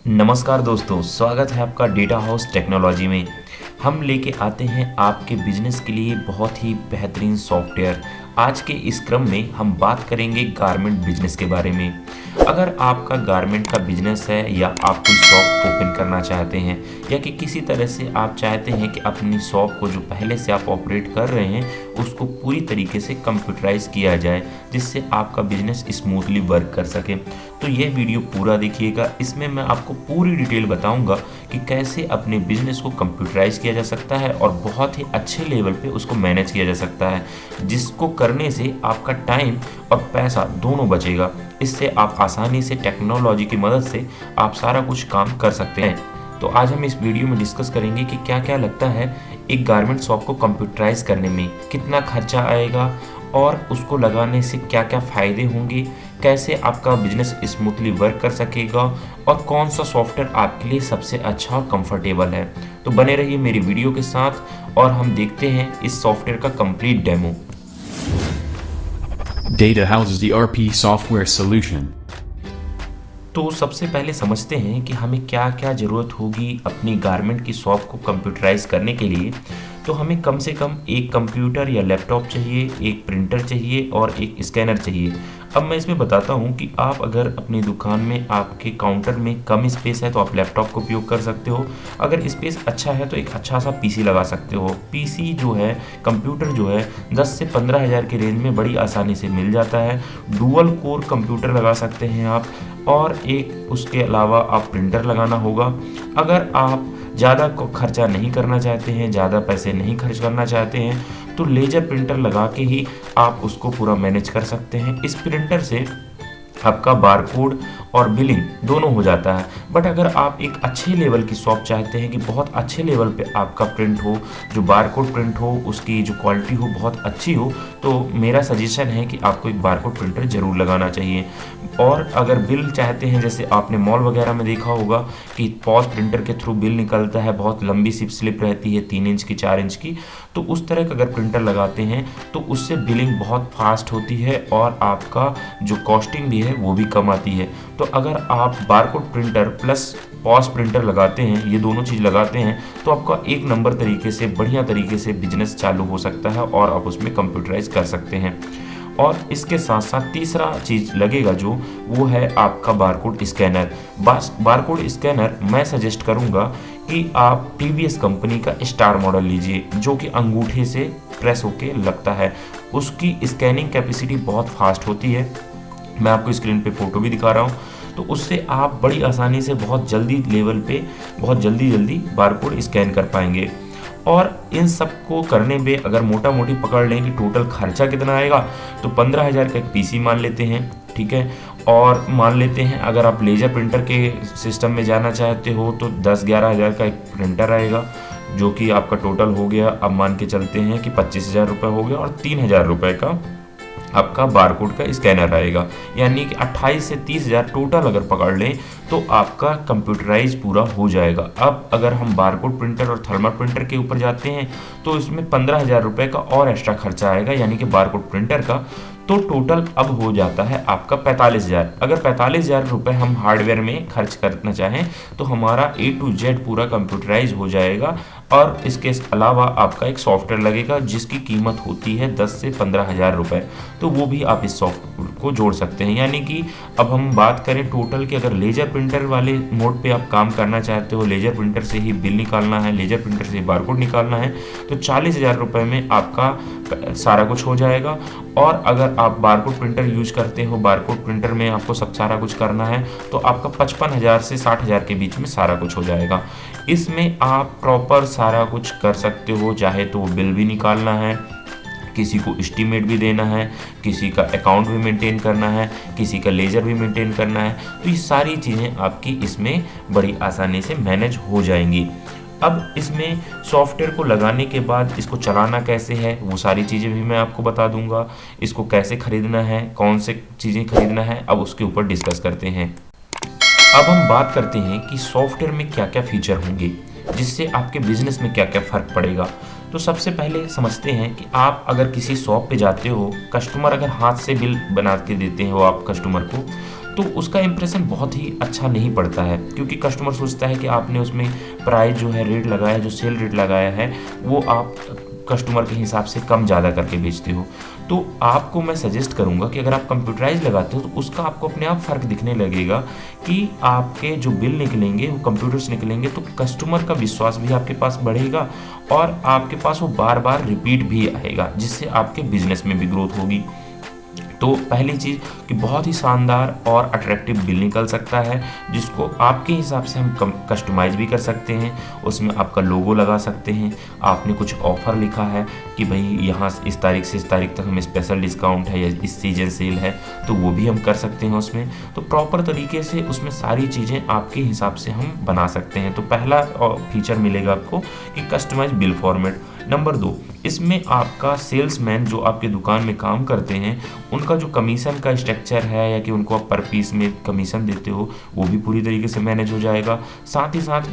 नमस्कार दोस्तों, स्वागत है आपका डेटा हाउस टेक्नोलॉजी में। हम लेके आते हैं आपके बिजनेस के लिए बहुत ही बेहतरीन सॉफ्टवेयर। आज के इस क्रम में हम बात करेंगे गारमेंट बिजनेस के बारे में। अगर आपका गारमेंट का बिजनेस है या आप कोई शॉप ओपन करना चाहते हैं या कि किसी तरह से आप चाहते हैं कि अपनी शॉप को जो पहले से आप ऑपरेट कर रहे हैं उसको पूरी तरीके से कंप्यूटराइज किया जाए जिससे आपका बिजनेस स्मूथली वर्क कर सके, तो ये वीडियो पूरा देखिएगा। इसमें मैं आपको पूरी डिटेल बताऊंगा कि कैसे अपने बिजनेस को कंप्यूटराइज किया जा सकता है और बहुत ही अच्छे लेवल पे उसको मैनेज किया जा सकता है, जिसको करने से आपका टाइम और पैसा दोनों बचेगा। इससे आप आसानी से टेक्नोलॉजी की मदद से आप सारा कुछ काम कर सकते हैं। तो आज हम इस वीडियो में डिस्कस करेंगे कि क्या क्या लगता है एक गारमेंट शॉप को कंप्यूटराइज करने में, कितना खर्चा आएगा और उसको लगाने से क्या क्या फ़ायदे होंगे, कैसे आपका बिजनेस स्मूथली वर्क कर सकेगा और कौन सा सॉफ्टवेयर आपके लिए सबसे अच्छा और कंफर्टेबल है। तो बने रहिए मेरी वीडियो के साथ और हम देखते हैं इस सॉफ्टवेयर का complete demo. Data houses ERP software solution. तो सबसे पहले समझते हैं कि हमें क्या क्या ज़रूरत होगी अपनी गारमेंट की शॉप को कंप्यूटराइज करने के लिए। तो हमें कम से कम एक कंप्यूटर या लैपटॉप चाहिए, एक प्रिंटर चाहिए और एक स्कैनर चाहिए। अब मैं इसमें बताता हूँ कि आप अगर अपनी दुकान में आपके काउंटर में कम स्पेस है तो आप लैपटॉप का उपयोग कर सकते हो। अगर स्पेस अच्छा है तो एक अच्छा सा पीसी लगा सकते हो। पीसी जो है, कंप्यूटर जो है 10 से 15 हज़ार के रेंज में बड़ी आसानी से मिल जाता है। डुअल कोर कंप्यूटर लगा सकते हैं आप, और एक उसके अलावा आप प्रिंटर लगाना होगा। अगर आप ज़्यादा खर्चा नहीं करना चाहते हैं, ज़्यादा पैसे नहीं खर्च करना चाहते हैं, तो लेजर प्रिंटर लगा के ही आप उसको पूरा मैनेज कर सकते हैं। इस प्रिंटर से आपका बारकोड और बिलिंग दोनों हो जाता है। बट अगर आप एक अच्छे लेवल की शॉप चाहते हैं कि बहुत अच्छे लेवल पे आपका प्रिंट हो, जो बारकोड प्रिंट हो उसकी जो क्वालिटी हो बहुत अच्छी हो, तो मेरा सजेशन है कि आपको एक बारकोड प्रिंटर ज़रूर लगाना चाहिए। और अगर बिल चाहते हैं, जैसे आपने मॉल वगैरह में देखा होगा कि पॉज प्रिंटर के थ्रू बिल निकलता है, बहुत लंबी सी स्लिप रहती है 3 इंच की 4 इंच की, तो उस तरह का अगर प्रिंटर लगाते हैं तो उससे बिलिंग बहुत फास्ट होती है और आपका जो कॉस्टिंग भी है वो भी कम आती है। तो अगर आप barcode printer plus pause printer लगाते हैं, ये दोनों चीज़ लगाते हैं, तो आपका एक नंबर तरीके से बढ़िया तरीके से बिजनेस चालू हो सकता है और आप उसमें कंप्यूटराइज कर सकते हैं। और इसके साथ साथ तीसरा चीज़ लगेगा जो, वो है आपका बारकोड स्कैनर। बारकोड स्कैनर मैं सजेस्ट करूँगा कि आप टीवीएस कंपनी का स्टार मॉडल लीजिए, जो कि अंगूठे से प्रेस होके लगता है। उसकी स्कैनिंग कैपेसिटी बहुत फास्ट होती है। मैं आपको स्क्रीन पे फोटो भी दिखा रहा हूँ। तो उससे आप बड़ी आसानी से बहुत जल्दी लेवल पे बहुत जल्दी बारकोड स्कैन कर पाएंगे। और इन सब को करने में अगर मोटा मोटी पकड़ लें कि टोटल खर्चा कितना आएगा, तो 15 हज़ार का एक पीसी मान लेते हैं, ठीक है। और मान लेते हैं अगर आप लेजर प्रिंटर के सिस्टम में जाना चाहते हो तो 10-11 हज़ार का एक प्रिंटर आएगा, जो कि आपका टोटल हो गया, अब मान के चलते हैं कि 25,000 रुपये हो गया, और 3,000 रुपये का आपका बारकोड का स्कैनर आएगा। यानी कि 28 से 30,000 टोटल अगर पकड़ लें तो आपका कंप्यूटराइज पूरा हो जाएगा। अब अगर हम बारकोड प्रिंटर और थर्मल प्रिंटर के ऊपर जाते हैं तो इसमें 15,000 रुपये का और एक्स्ट्रा खर्चा आएगा, यानी कि बारकोड प्रिंटर का। तो टोटल अब हो जाता है आपका 45,000। अगर 45,000 रुपये हम हार्डवेयर में खर्च करना चाहें तो हमारा A to Z पूरा कंप्यूटराइज हो जाएगा। और इसके अलावा आपका एक सॉफ्टवेयर लगेगा जिसकी कीमत होती है 10 से 15,000 रुपये, तो वो भी आप इस सॉफ्टवेयर को जोड़ सकते हैं। यानी कि अब हम बात करें टोटल कि अगर लेजर प्रिंटर वाले मोड पे आप काम करना चाहते हो, लेजर प्रिंटर से ही बिल निकालना है, लेजर प्रिंटर से बारकोड निकालना है, तो 40,000 रुपये में आपका सारा कुछ हो जाएगा। और अगर आप बारकोड प्रिंटर यूज करते हो, बारकोड प्रिंटर में आपको सब सारा कुछ करना है, तो आपका 55,000 से 60,000 के बीच में सारा कुछ हो जाएगा। इसमें आप प्रॉपर सारा कुछ कर सकते हो, चाहे तो बिल भी निकालना है, किसी को एस्टीमेट भी देना है, किसी का अकाउंट भी मेंटेन करना है, किसी का लेजर भी मेंटेन करना है, तो ये सारी चीज़ें आपकी इसमें बड़ी आसानी से मैनेज हो जाएंगी। अब इसमें सॉफ्टवेयर को लगाने के बाद इसको चलाना कैसे है, वो सारी चीज़ें भी मैं आपको बता दूंगा। इसको कैसे खरीदना है, कौन से चीज़ें खरीदना है, अब उसके ऊपर डिस्कस करते हैं। अब हम बात करते हैं कि सॉफ्टवेयर में क्या क्या फीचर होंगे, जिससे आपके बिजनेस में क्या क्या फ़र्क पड़ेगा। तो सबसे पहले समझते हैं कि आप अगर किसी शॉप पे जाते हो, कस्टमर अगर हाथ से बिल बना के देते हो आप कस्टमर को, तो उसका इम्प्रेशन बहुत ही अच्छा नहीं पड़ता है, क्योंकि कस्टमर सोचता है कि आपने उसमें प्राइस जो है रेट लगाया, जो सेल रेट लगाया है वो आप कस्टमर के हिसाब से कम ज़्यादा करके बेचते हो। तो आपको मैं सजेस्ट करूंगा कि अगर आप कंप्यूटराइज लगाते हो तो उसका आपको अपने आप फ़र्क दिखने लगेगा कि आपके जो बिल निकलेंगे वो कंप्यूटर से निकलेंगे, तो कस्टमर का विश्वास भी आपके पास बढ़ेगा और आपके पास वो बार बार रिपीट भी आएगा, जिससे आपके बिजनेस में भी ग्रोथ होगी। तो पहली चीज़ कि बहुत ही शानदार और अट्रैक्टिव बिल निकल सकता है, जिसको आपके हिसाब से हम कस्टमाइज़ भी कर सकते हैं। उसमें आपका लोगो लगा सकते हैं, आपने कुछ ऑफ़र लिखा है कि भाई यहाँ इस तारीख से इस तारीख तक हमें स्पेशल डिस्काउंट है या इस सीजन सेल है, तो वो भी हम कर सकते हैं उसमें। तो प्रॉपर तरीके से उसमें सारी चीज़ें आपके हिसाब से हम बना सकते हैं। तो पहला फीचर मिलेगा आपको कि कस्टमाइज बिल फॉर्मेट। नंबर 2, इसमें आपका सेल्समैन जो आपके दुकान में काम करते हैं उनका जो कमीशन का स्ट्रक्चर है या कि उनको आप पर पीस में कमीशन देते हो वो भी पूरी तरीके से मैनेज हो जाएगा। साथ ही साथ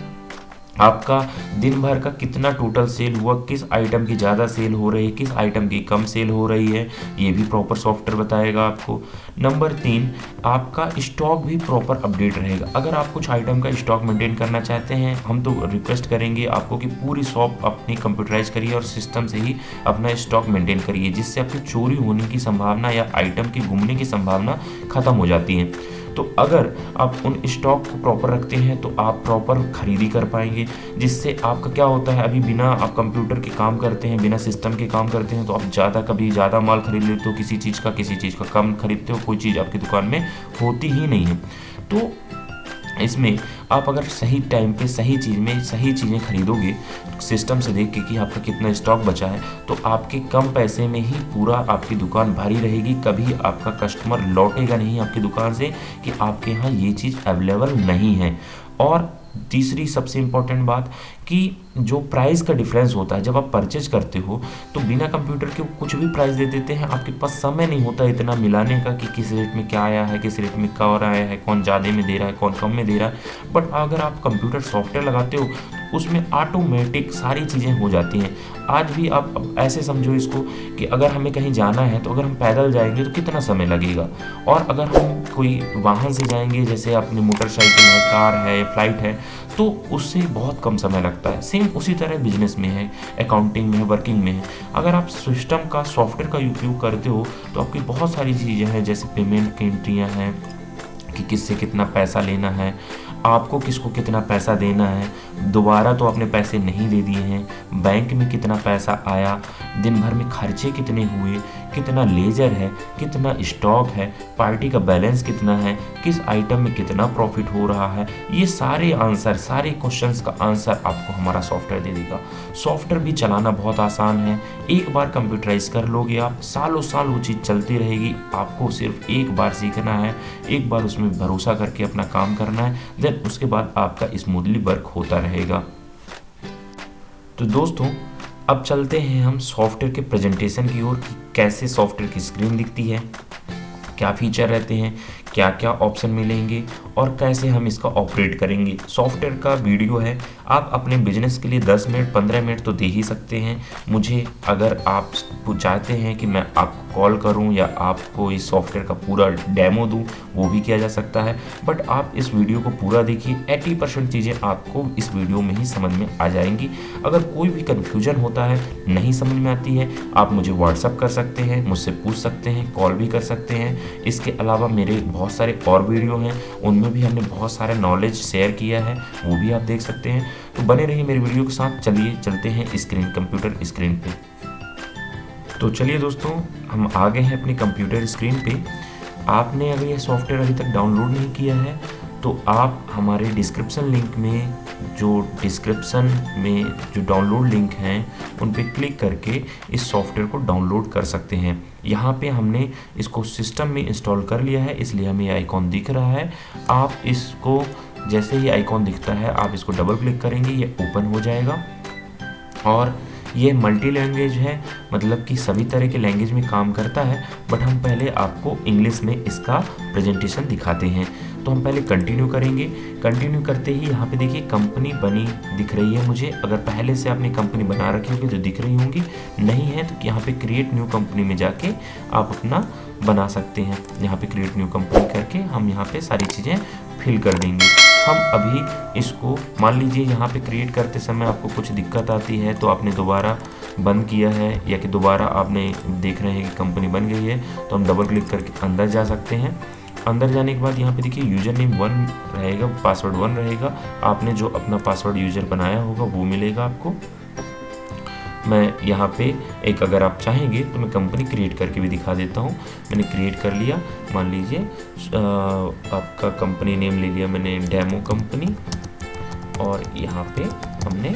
आपका दिन भर का कितना टोटल सेल हुआ, किस आइटम की ज़्यादा सेल हो रही है, किस आइटम की कम सेल हो रही है, ये भी प्रॉपर सॉफ्टवेयर बताएगा आपको। नंबर 3, आपका स्टॉक भी प्रॉपर अपडेट रहेगा। अगर आप कुछ आइटम का स्टॉक मेंटेन करना चाहते हैं, हम तो रिक्वेस्ट करेंगे आपको कि पूरी शॉप अपनी कंप्यूटराइज करिए और सिस्टम से ही अपना स्टॉक मेंटेन करिए, जिससे आपकी चोरी होने की संभावना या आइटम के गुमने की संभावना ख़त्म हो जाती है। तो अगर आप उन स्टॉक को प्रॉपर रखते हैं तो आप प्रॉपर खरीदी कर पाएंगे, जिससे आपका क्या होता है, अभी बिना आप कंप्यूटर के काम करते हैं, बिना सिस्टम के काम करते हैं, तो आप कभी ज़्यादा माल खरीद लेते हो किसी चीज़ का कम खरीदते हो, कोई चीज़ आपकी दुकान में होती ही नहीं है। तो इसमें आप अगर सही टाइम पे सही चीज़ में सही चीज़ें खरीदोगे सिस्टम से देख के कि आपका कितना स्टॉक बचा है, तो आपके कम पैसे में ही पूरा आपकी दुकान भरी रहेगी। कभी आपका कस्टमर लौटेगा नहीं आपकी दुकान से कि आपके यहाँ ये चीज़ अवेलेबल नहीं है। और तीसरी सबसे इम्पॉर्टेंट बात कि जो प्राइस का डिफरेंस होता है, जब आप परचेज करते हो तो बिना कंप्यूटर के कुछ भी प्राइस दे देते हैं, आपके पास समय नहीं होता इतना मिलाने का कि किस रेट में क्या आया है, किस रेट में क्या हो रहा है, कौन ज़्यादा में दे रहा है, कौन कम में दे रहा है। बट अगर आप कंप्यूटर सॉफ्टवेयर लगाते हो उसमें ऑटोमेटिक सारी चीज़ें हो जाती हैं। आज भी आप ऐसे समझो इसको कि अगर हमें कहीं जाना है तो अगर हम पैदल जाएंगे तो कितना समय लगेगा, और अगर हम कोई वाहन से जाएंगे जैसे अपनी मोटरसाइकिल है, कार है, फ्लाइट है, तो उससे बहुत कम समय लगता है। सेम उसी तरह बिजनेस में है, अकाउंटिंग में है, वर्किंग में है। अगर आप सिस्टम का सॉफ्टवेयर का उपयोग करते हो तो आपकी बहुत सारी चीज़ें हैं, जैसे पेमेंट की एंट्रियाँ हैं कि किससे कितना पैसा लेना है, आपको किसको कितना पैसा देना है, दोबारा तो आपने पैसे नहीं दे दिए हैं, बैंक में कितना पैसा आया, दिन भर में खर्चे कितने हुए, कितना लेजर है, कितना स्टॉक है, पार्टी का बैलेंस कितना है, किस आइटम में कितना प्रॉफिट हो रहा है, ये सारे आंसर, सारे क्वेश्चंस का आंसर आपको हमारा सॉफ्टवेयर दे देगा। सॉफ्टवेयर भी चलाना बहुत आसान है, एक बार कंप्यूटराइज कर लोगे आप, सालों साल वो चीज़ चलती रहेगी। आपको सिर्फ एक बार सीखना है, एक बार उसमें भरोसा करके अपना काम करना है, देन उसके बाद आपका स्मूथली वर्क होता रहेगा। तो दोस्तों अब चलते हैं हम सॉफ्टवेयर के प्रेजेंटेशन की ओर कि कैसे सॉफ्टवेयर की स्क्रीन दिखती है, क्या फीचर रहते हैं, क्या क्या ऑप्शन मिलेंगे और कैसे हम इसका ऑपरेट करेंगे। सॉफ्टवेयर का वीडियो है, आप अपने बिजनेस के लिए 10 मिनट 15 मिनट तो दे ही सकते हैं मुझे। अगर आप चाहते हैं कि मैं आपको कॉल करूं या आपको इस सॉफ्टवेयर का पूरा डेमो दूं, वो भी किया जा सकता है। बट आप इस वीडियो को पूरा देखिए, 80% चीज़ें आपको इस वीडियो में ही समझ में आ जाएंगी। अगर कोई भी कन्फ्यूजन होता है, नहीं समझ में आती है, आप मुझे व्हाट्सअप कर सकते हैं, मुझसे पूछ सकते हैं, कॉल भी कर सकते हैं। इसके अलावा मेरे बहुत सारे और वीडियो हैं, उनमें भी हमने बहुत सारे नॉलेज शेयर किया है, वो भी आप देख सकते हैं। तो बने रहिए मेरे वीडियो के साथ। चलिए चलते हैं कंप्यूटर स्क्रीन पे। तो चलिए दोस्तों, हम आ गए हैं अपनी कंप्यूटर स्क्रीन पे। आपने अगर यह सॉफ्टवेयर अभी तक डाउनलोड नहीं किया है तो आप हमारे डिस्क्रिप्शन में जो डाउनलोड लिंक हैं उन पे क्लिक करके इस सॉफ्टवेयर को डाउनलोड कर सकते हैं। यहाँ पे हमने इसको सिस्टम में इंस्टॉल कर लिया है, इसलिए हमें आइकॉन दिख रहा है। आप इसको जैसे ही आइकॉन दिखता है आप इसको डबल क्लिक करेंगे, ये ओपन हो जाएगा। और ये मल्टी लैंग्वेज है, मतलब कि सभी तरह के लैंग्वेज में काम करता है। बट हम पहले आपको इंग्लिश में इसका प्रेजेंटेशन दिखाते हैं। तो हम पहले कंटिन्यू करेंगे। कंटिन्यू करते ही यहाँ पे देखिए कंपनी बनी दिख रही है मुझे। अगर पहले से आपने कंपनी बना रखी होगी तो दिख रही होंगी, नहीं है तो यहाँ पे क्रिएट न्यू कंपनी में जाके आप अपना बना सकते हैं। यहाँ पे क्रिएट न्यू कंपनी करके हम यहाँ पे सारी चीज़ें फिल कर देंगे। हम अभी इसको मान लीजिए यहाँ पे क्रिएट करते समय आपको कुछ दिक्कत आती है तो आपने दोबारा बंद किया है या कि दोबारा आपने देख रहे हैं कि कंपनी बन गई है, तो हम डबल क्लिक करके अंदर जा सकते हैं। अंदर जाने के बाद यहाँ पे देखिए यूज़र नेम 1 रहेगा, पासवर्ड 1 रहेगा। आपने जो अपना पासवर्ड यूज़र बनाया होगा वो मिलेगा आपको। मैं यहाँ पे एक अगर आप चाहेंगे तो मैं कंपनी क्रिएट करके भी दिखा देता हूँ। मैंने क्रिएट कर लिया, मान लीजिए आपका कंपनी नेम ले लिया मैंने डेमो कंपनी, और यहाँ पे हमने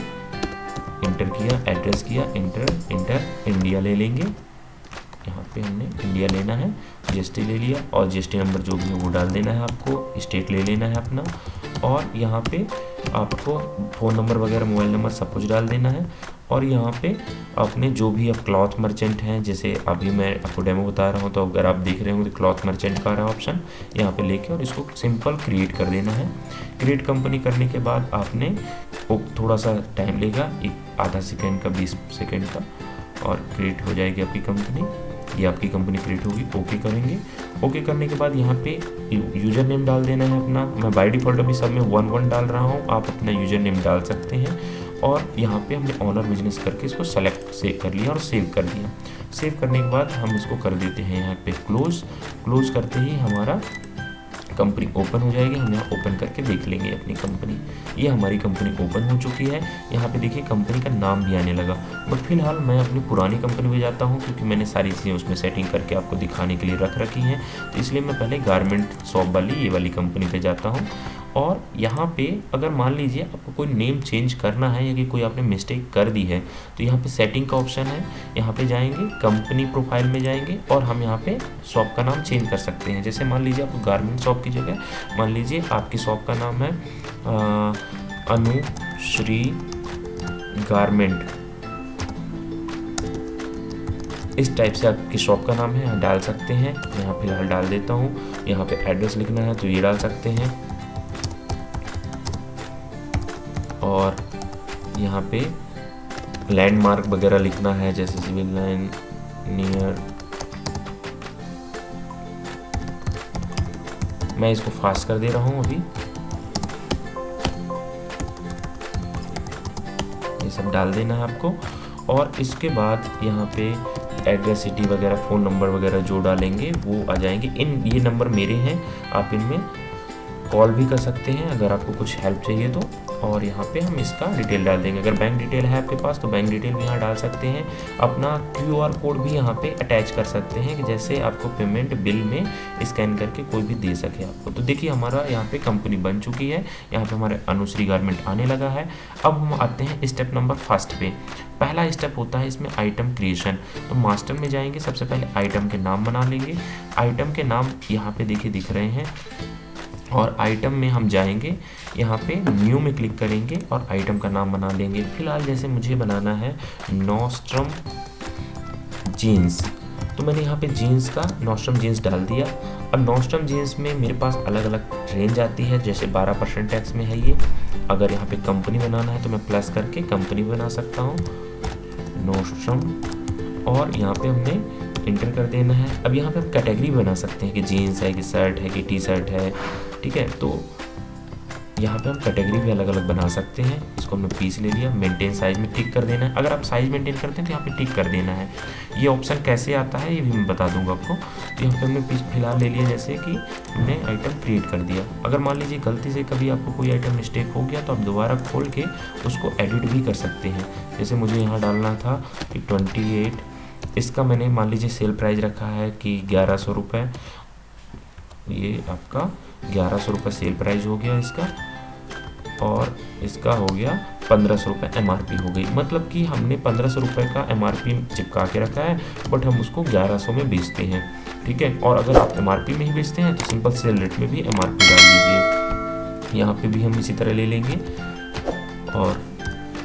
इंटर किया, एड्रेस किया, इंटर इंडिया ले लेंगे। यहाँ पे हमने इंडिया लेना है, जीएसटी ले लिया और जीएसटी नंबर जो भी है वो डाल देना है आपको, स्टेट ले लेना है अपना, और यहाँ पे आपको फ़ोन नंबर वगैरह मोबाइल नंबर सब कुछ डाल देना है। और यहाँ पे आपने जो भी आप क्लॉथ मर्चेंट हैं, जैसे अभी मैं आपको डेमो बता रहा हूँ तो अगर आप देख रहे होंगे तो क्लॉथ मर्चेंट का रहा ऑप्शन, यहाँ पे लेके और इसको सिंपल क्रिएट कर देना है। क्रिएट कंपनी करने के बाद आपने थोड़ा सा टाइम लेगा, एक आधा सेकेंड का 20 सेकेंड का, और क्रिएट हो जाएगी आपकी कंपनी। ये आपकी कंपनी क्रिएट होगी। ओके करेंगे। ओके करने के बाद यहाँ पे यूज़र नेम डाल देना है अपना। मैं बाय डिफ़ॉल्ट अभी सब में 1 डाल रहा हूँ, आप अपना यूज़र नेम डाल सकते हैं। और यहाँ पे हमने ऑनर बिजनेस करके इसको सेलेक्ट सेव कर लिया और सेव कर दिया। सेव करने के बाद हम इसको कर देते हैं यहाँ पे क्लोज। क्लोज करते ही हमारा कंपनी ओपन हो जाएगी। हम यहाँ ओपन करके देख लेंगे अपनी कंपनी। ये हमारी कंपनी ओपन हो चुकी है। यहाँ पे देखिए कंपनी का नाम भी आने लगा। बट फिलहाल मैं अपनी पुरानी कंपनी में जाता हूँ क्योंकि मैंने सारी चीज़ें उसमें सेटिंग करके आपको दिखाने के लिए रख रखी हैं, तो इसलिए मैं पहले गारमेंट शॉप वाली ये वाली कंपनी पे जाता हूँ। और यहाँ पे अगर मान लीजिए आपको कोई नेम चेंज करना है या कि कोई आपने मिस्टेक कर दी है तो यहाँ पे सेटिंग का ऑप्शन है, यहाँ पे जाएंगे, कंपनी प्रोफाइल में जाएंगे और हम यहाँ पे शॉप का नाम चेंज कर सकते हैं। जैसे मान लीजिए आपको गारमेंट शॉप की जगह मान लीजिए आपकी शॉप का नाम है अनुश्री गारमेंट, इस टाइप से आपकी शॉप का नाम है, यहाँ डाल सकते हैं। मैं यहाँ फिलहाल डाल देता हूँ। यहाँ पे एड्रेस लिखना है तो ये डाल सकते हैं, और यहाँ पे लैंडमार्क वगैरह लिखना है जैसे सिविल लाइन नियर। मैं इसको फास्ट कर दे रहा हूँ अभी। ये सब डाल देना है आपको। और इसके बाद यहाँ पे एड्रेस, सिटी वगैरह, फ़ोन नंबर वगैरह जो डालेंगे वो आ जाएंगे। ये नंबर मेरे हैं, आप इनमें कॉल भी कर सकते हैं अगर आपको कुछ हेल्प चाहिए तो। और यहाँ पे हम इसका डिटेल डाल देंगे। अगर बैंक डिटेल है आपके पास तो बैंक डिटेल भी यहाँ डाल सकते हैं। अपना QR कोड भी यहाँ पे अटैच कर सकते हैं कि जैसे आपको पेमेंट बिल में स्कैन करके कोई भी दे सके आपको। तो देखिए हमारा यहाँ पे कंपनी बन चुकी है। यहाँ पे हमारे अनुश्री गारमेंट आने लगा है। अब हम आते हैं स्टेप नंबर 1 पे। पहला स्टेप होता है इसमें आइटम क्रिएशन। तो मास्टर में जाएंगे, सबसे पहले आइटम के नाम बना लेंगे। आइटम के नाम यहाँ पे देखिए दिख रहे हैं, और आइटम में हम जाएंगे, यहाँ पे न्यू में क्लिक करेंगे और आइटम का नाम बना लेंगे। फिलहाल जैसे मुझे बनाना है नॉस्ट्रम जीन्स, तो मैंने यहाँ पे जीन्स का नॉस्ट्रम जीन्स डाल दिया। अब नॉस्ट्रम जीन्स में मेरे पास अलग अलग रेंज आती है, जैसे 12% टैक्स में है ये। अगर यहाँ पे कंपनी बनाना है तो मैं प्लस करके कंपनी बना सकता हूँ नॉस्ट्रम, और यहाँ पे हमने इंटर कर देना है। अब यहाँ पे हम कैटेगरी बना सकते हैं कि जीन्स है कि शर्ट है कि टी शर्ट है, ठीक है। तो यहाँ पे हम कैटेगरी भी अलग अलग बना सकते हैं। इसको हमने पीस ले लिया। मेंटेन साइज में टिक कर देना है। अगर आप साइज मेंटेन करते हैं तो यहाँ पे टिक कर देना है। ये ऑप्शन कैसे आता है ये भी मैं बता दूंगा आपको। तो यहाँ पे हमने पीस फिलहाल ले लिया, जैसे कि हमने आइटम क्रिएट कर दिया। अगर मान लीजिए गलती से कभी आपको कोई आइटम मिस्टेक हो गया तो आप दोबारा खोल के उसको एडिट भी कर सकते हैं। जैसे मुझे यहाँ डालना था कि 28, इसका मैंने मान लीजिए सेल प्राइस रखा है कि 1100 रुपये। ये आपका 1100 रुपये सेल प्राइस हो गया इसका, और इसका हो गया 1500 रुपये MRP हो गई। मतलब कि हमने 1500 रुपये का MRP चिपका के रखा है, बट हम उसको 1100 में बेचते हैं, ठीक है। और अगर आप MRP में ही बेचते हैं तो सिंपल सेल रेट में भी MRP डाल दीजिए। यहाँ पे भी हम इसी तरह ले लेंगे। और